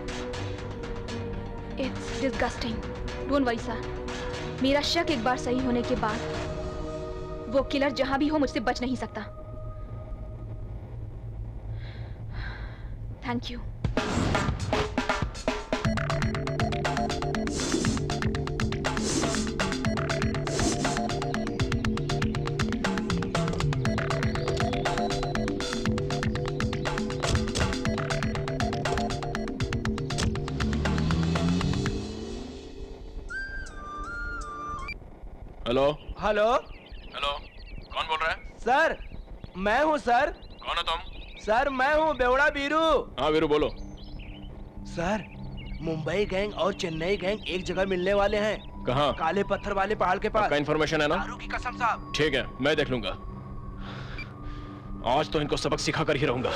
It's disgusting. Don't worry sir, मेरा शक एक बार सही होने के बाद वो किलर जहां भी हो मुझसे बच नहीं सकता। Thank you. Hello hello hello, कौन बोल रहा है? सर, मैं हूँ सर। कौन हो तुम? सर मैं हूँ बेवड़ा बीरू। हाँ वीरू बोलो। सर, मुंबई गैंग और चेन्नई गैंग एक जगह मिलने वाले हैं। कहाँ? काले पत्थर वाले पहाड़ के पास। आपका इन्फॉर्मेशन है ना? दारू की कसम साहब। ठीक है, मैं देख लूंगा। आज तो इनको सबक सिखा कर ही रहूंगा।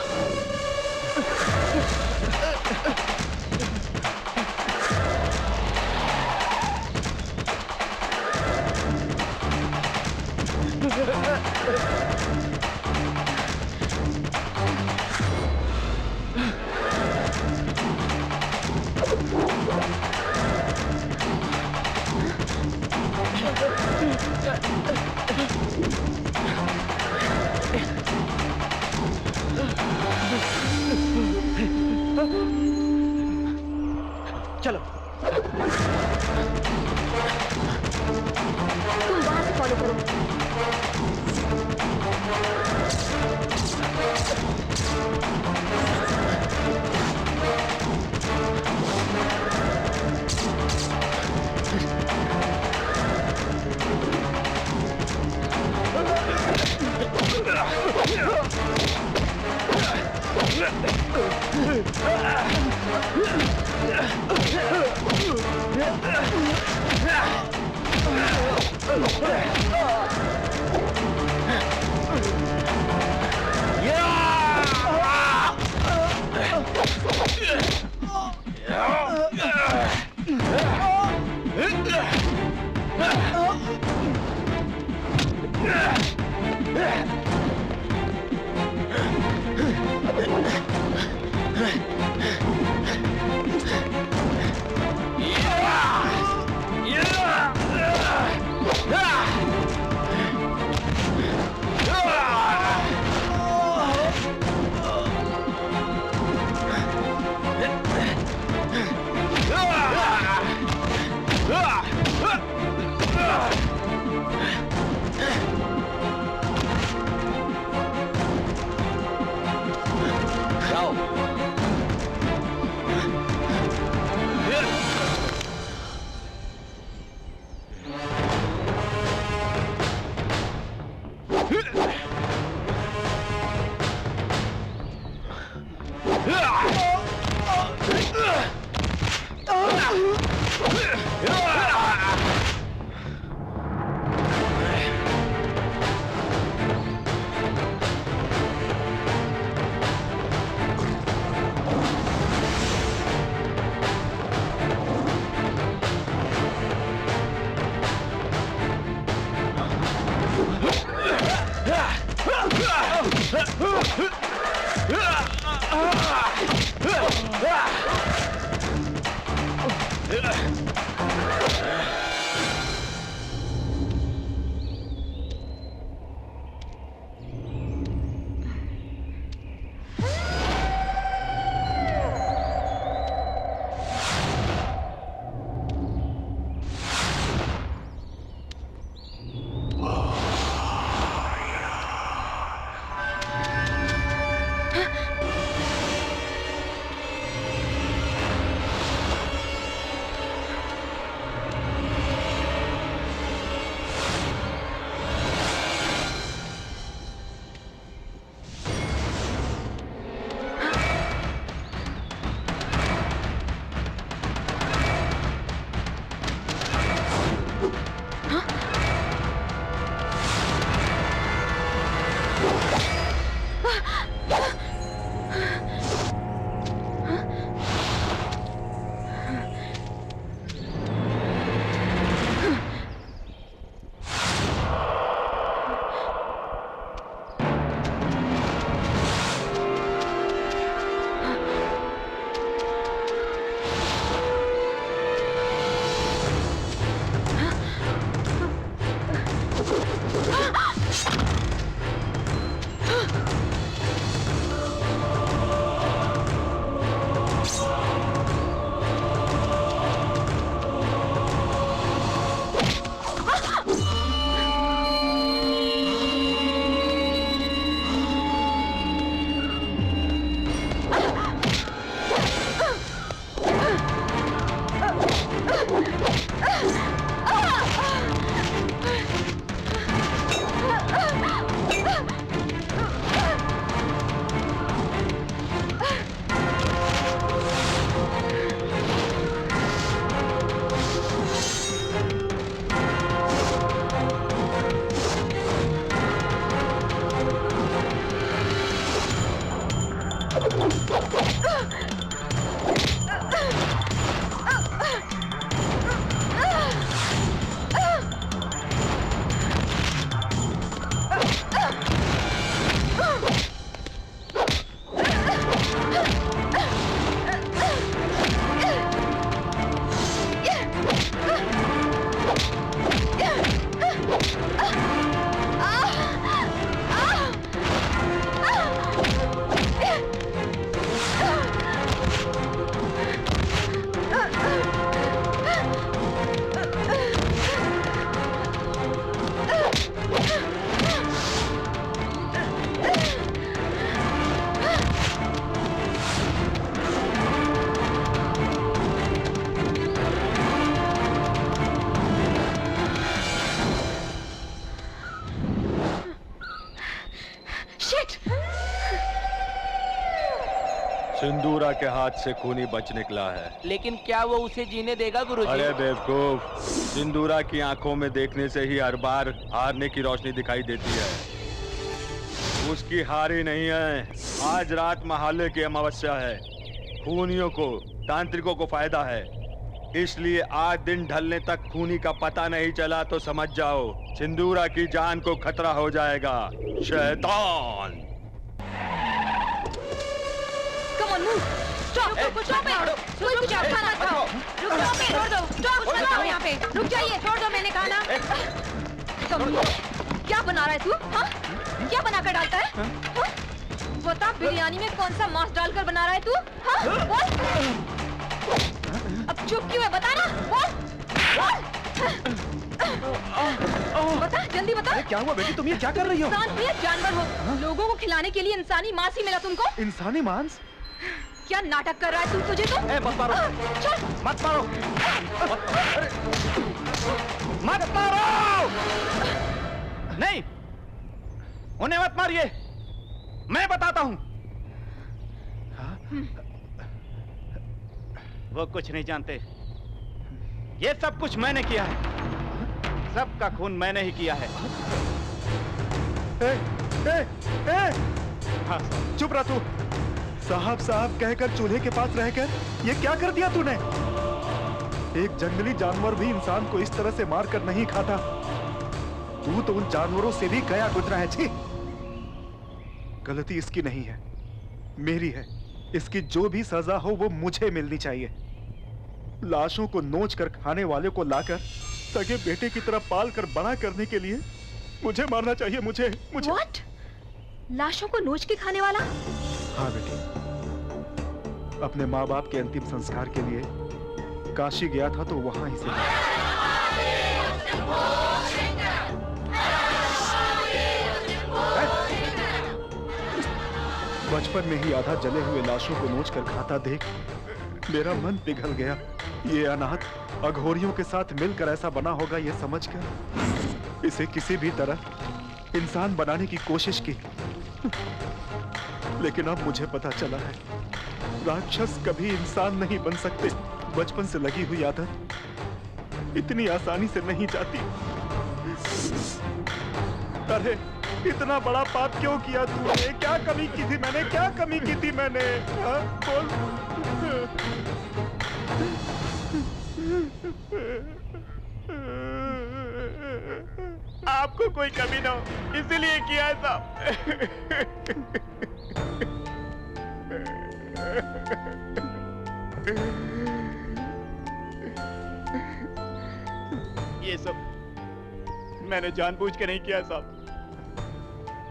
सिंदूरा के हाथ से खूनी बच निकला है। लेकिन क्या वो उसे जीने देगा गुरुजी? अरे बेवकूफ, सिंदूरा की आंखों में देखने से ही हर बार हारने की रोशनी दिखाई देती है। उसकी हार ही नहीं है। आज रात महालय की अमावस्या है। खूनियों को, तांत्रिकों को फायदा है, इसलिए आज दिन ढलने तक खूनी का पता नहीं चला तो समझ जाओ सिंदूरा की जान को खतरा हो जाएगा। शैतान! Come on, move! Stop! Stop it! कोई कुछ आप खाना खाओ। रुक जाओ पे, छोड़ दो। Stop! मत आओ यहाँ पे। रुक जाइए, छोड़ दो, मैंने कहा ना। क्या बना रहा है तू? हाँ? क्या बनाकर डालता है? हाँ? बता, बिरयानी में कौन सा मांस डालकर बना रहा है तू? हाँ? बोल। अब चुप क्यों है? बता ना। बोल। बता, जल्दी बता। क्या हुआ बेटी, तुम ये क्या कर रही हो? इंसान हो या जानवर हो, लोगों को खिलाने के लिए इंसानी मांस ही मिला तुमको? इंसानी मांस? क्या नाटक कर रहा है तू? तुझे तो मत मारो, चल मत मारो, मत मारो। नहीं, उन्हें मत मारिए, मैं बताता हूं। वो कुछ नहीं जानते। ये सब कुछ मैंने किया है, सबका खून मैंने ही किया है। हाँ, चुप रह तू। साहब साहब कहकर चूल्हे के पास रहकर ये क्या कर दिया तूने? एक जंगली जानवर भी इंसान को इस तरह से मार कर नहीं खाता। तू तो उन जानवरों से भी गया गुजरा है। छी! गलती इसकी नहीं है, मेरी है। इसकी जो भी सजा हो वो मुझे मिलनी चाहिए। लाशों को नोच कर खाने वाले को लाकर सगे बेटे की तरह पाल कर बड़ा करने के लिए मुझे मारना चाहिए। मुझे What? लाशों को नोच के खाने वाला? हाँ बेटी, अपने माँ बाप के अंतिम संस्कार के लिए काशी गया था तो वहां ही से बचपन में ही आधा जले हुए लाशों को नोच कर खाता देख मेरा मन पिघल गया। ये अनाथ अघोरियों के साथ मिलकर ऐसा बना होगा ये समझकर इसे किसी भी तरह इंसान बनाने की कोशिश की। लेकिन अब मुझे पता चला है राक्षस कभी इंसान नहीं बन सकते। बचपन से लगी हुई आदत इतनी आसानी से नहीं जाती। अरे इतना बड़ा पाप क्यों किया तूने? क्या कमी की थी मैंने? क्या कमी की थी मैंने? बोल। आपको कोई कमी ना हो इसीलिए किया है साहब। ये सब मैंने जानबूझ के नहीं किया साहब।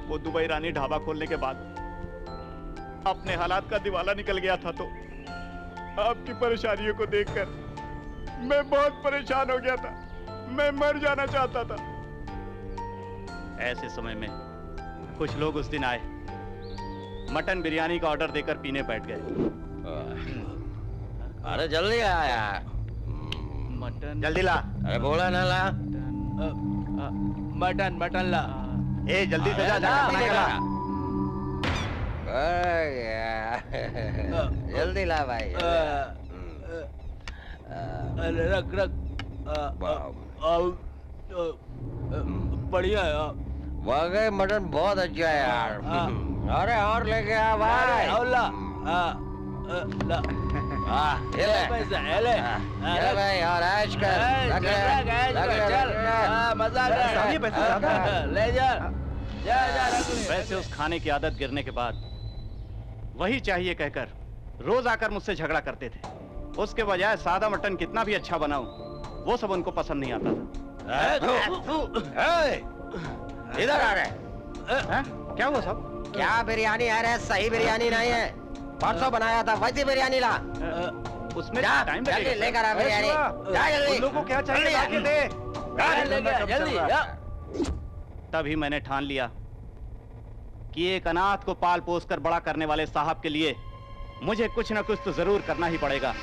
वो दुबई रानी ढाबा खोलने के बाद अपने हालात का दिवाला निकल गया था तो आपकी परेशानियों को देखकर मैं बहुत परेशान हो गया था। मैं मर जाना चाहता था। ऐसे समय में कुछ लोग उस दिन आए, मटन बिरयानी का ऑर्डर देकर पीने बैठ गए। अरे जल्दी आ यार। मटन जल्दी ला। अरे बोला ना ला। मटन ला। ए जल्दी से जा, जल्दी ला भाई। रख बढ़िया है। वाकई मटन बहुत अच्छा है यार। अरे और लेके आ भाई। ले भाई और ऐश कर। मजा ले जा। वैसे उस खाने की आदत गिरने के बाद वही चाहिए कहकर रोज आकर मुझसे झगड़ा करते थे। उसके बजाय सादा मटन कितना भी अच्छा बनाऊं वो सब उनको पसंद नहीं आता था। इधर आ रहे। क्या हुआ सब? क्या बिरयानी आ रहा है? सही बिरयानी नहीं है। परसों बनाया था वैसी बिरयानी ला। उसमें टाइम लगेगा। लेकर आ बिरयानी। जा जल्दी। उन लोगों को क्या चाहिए लाके दे। जल्दी। तभी मैंने ठान लिया कि एक अनाथ को पाल पोस कर बड़ा करने वाले साहब के लिए मुझे कुछ ना कुछ तो जरूर करना ही पड़ेगा।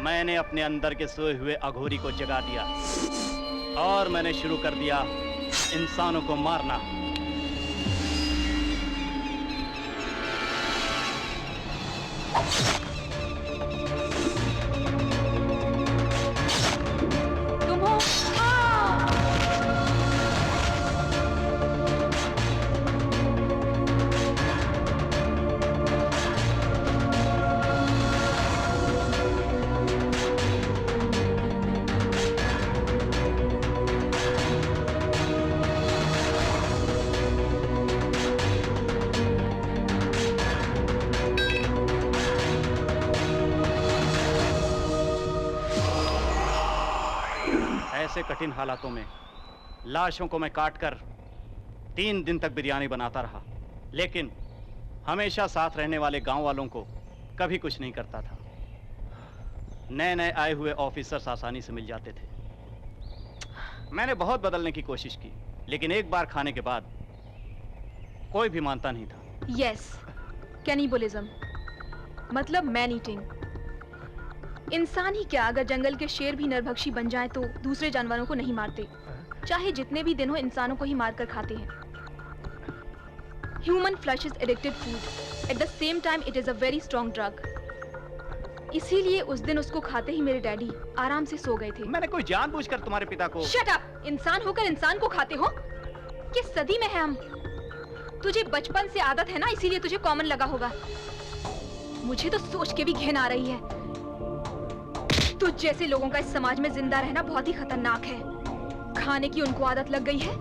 मैंने अपने अंदर के सोए हुए अघोरी को जगा दिया और मैंने शुरू कर दिया इंसानों को मारना। तुम हो? ऐसे कठिन हालातों में लाशों को मैं काटकर 3 दिन तक बिरयानी बनाता रहा, लेकिन हमेशा साथ रहने वाले गांव वालों को कभी कुछ नहीं करता था। नए नए आए हुए ऑफिसर्स आसानी से मिल जाते थे। मैंने बहुत बदलने की कोशिश की, लेकिन एक बार खाने के बाद कोई भी मानता नहीं था। यस, कैनिबलिज्म मतलब मैन ईटिंग। इंसान ही क्या, अगर जंगल के शेर भी नरभक्षी बन जाएं तो दूसरे जानवरों को नहीं मारते, चाहे जितने भी दिन हो इंसानों को ही मारकर खाते हैं। Human flesh is addictive food. At the same time, it is a very strong drug. इसीलिए उस दिन उसको खाते ही मेरे डैडी आराम से सो गए थे। मैंने कोई जानबूझकर तुम्हारे पिता को। Shut up! इंसान होकर इंसान को खाते हो? किस सदी में है हम? तुझे बचपन से आदत है ना, इसीलिए तुझे कॉमन लगा होगा। मुझे तो सोच के भी घिन आ रही है। तुझ जैसे लोगों का इस समाज में जिंदा रहना बहुत ही खतरनाक है। खाने की उनको आदत लग गई है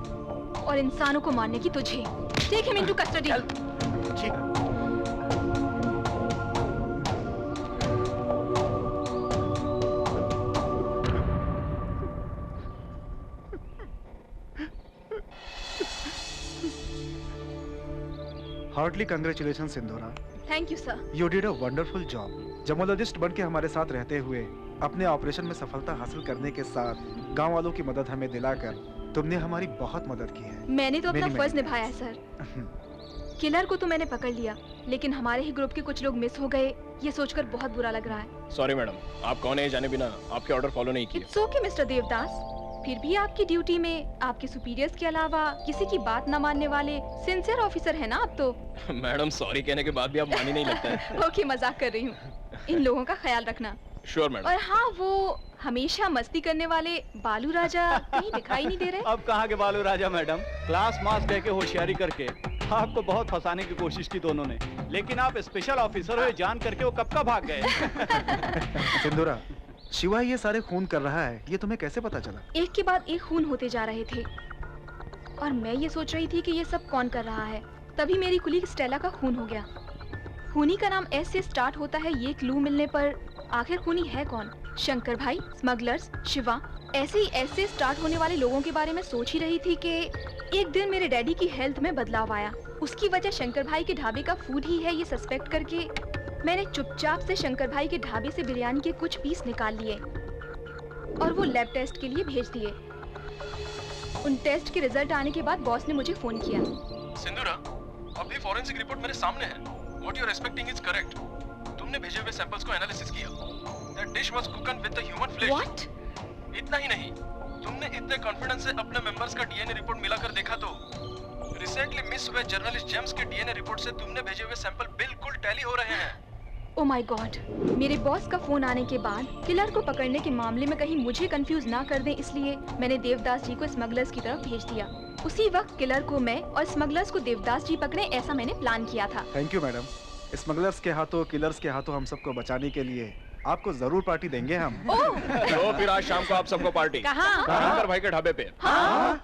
और इंसानों को मारने की तुझे। Take him into custody. Heartly congratulation Sindhura. Thank you, sir. You did a wonderful job. Gemologist बन के हमारे साथ रहते हुए अपने ऑपरेशन में सफलता हासिल करने के साथ गांव वालों की मदद हमें दिलाकर तुमने हमारी बहुत मदद की है। मैंने तो अपना फर्ज निभाया है सर। किलर को तो मैंने पकड़ लिया, लेकिन हमारे ही ग्रुप के कुछ लोग मिस हो गए, ये सोचकर बहुत बुरा लग रहा है। सॉरी मैडम, आप कौन है जाने बिना आपके ऑर्डर फॉलो नहीं किए। It's okay mister Devdas. फिर भी आपकी ड्यूटी में आपके सुपीरियर्स के अलावा किसी की बात न मानने वाले सिंसियर ऑफिसर है ना आप तो। मैडम सॉरी कहने के बाद भी आप मान ही नहीं लगता है। ओके, मजाक कर रही हूँ। इन लोगों का ख्याल रखना। Sure madam. और हाँ, वो हमेशा मस्ती करने वाले बालू राजा कहीं दिखाई नहीं दे रहे। अब कहाँ के बालू राजा मैडम, क्लास मास कह के होशियारी करके आपको बहुत फंसाने की कोशिश की दोनों ने, लेकिन आप स्पेशल ऑफिसर हो जान करके वो कब का भाग गए। सिंधुरा, शिवा ये सारे खून कर रहा है, ये तुम्हें कैसे पता चला? एक के बाद एक खून होते जा रहे थे और मैं ये सोच रही थी कि ये सब कौन कर रहा है। तभी मेरी कुलीग स्टेला का खून हो गया। खूनी का नाम एस से स्टार्ट होता है, ये क्लू मिलने पर आखिर खूनी है कौन? शंकर भाई, स्मगलर्स, शिवा। ऐसे ही एस से स्टार्ट होने वाले लोगों के बारे में सोच ही रही थी कि एक दिन मेरे डैडी की हेल्थ में बदलाव आया। उसकी वजह शंकर भाई के ढाबे का फूड ही है, ये सस्पेक्ट करके मैंने चुपचाप से शंकर भाई के ढाबे से बिरयानी के कुछ पीस निकाल लिए और वो लैब टेस्ट के लिए भेज दिए। उन टेस्ट के रिजल्ट आने के बाद बॉस ने मुझे फोन किया। सिंधुरा, अभी फॉरेंसिक रिपोर्ट मेरे सामने है। What you are expecting is correct. तुमने भेजे हुए सैंपल्स को एनालिसिस किया। That dish was cooked with the human flesh. What? इतना ही नहीं, तुमने इतने कॉन्फिडेंस से अपने मेंबर्स का डीएनए रिपोर्ट मिलाकर देखा तो रिसेंटली मिस हुए जर्नलिस्ट जेम्स के डीएनए रिपोर्ट से तुमने भेजे हुए सैंपल बिल्कुल टैली हो रहे हैं। ओ माय गॉड, मेरे बॉस का फोन आने के बाद किलर को पकड़ने के मामले में कहीं मुझे कंफ्यूज ना कर दें, इसलिए मैंने देवदास जी को स्मगलर्स की तरफ भेज दिया। उसी वक्त किलर को मैं और स्मगलर्स को देवदास जी पकड़े, ऐसा मैंने प्लान किया था। Thank you madam. स्मगलर्स के हाथों, किलर्स के हाथों हम सबको बचाने के लिए आपको जरूर पार्टी देंगे हम। तो फिर आज शाम को आप सबको पार्टी कहाँ? शंकर भाई के ढाबे पे। हाँ?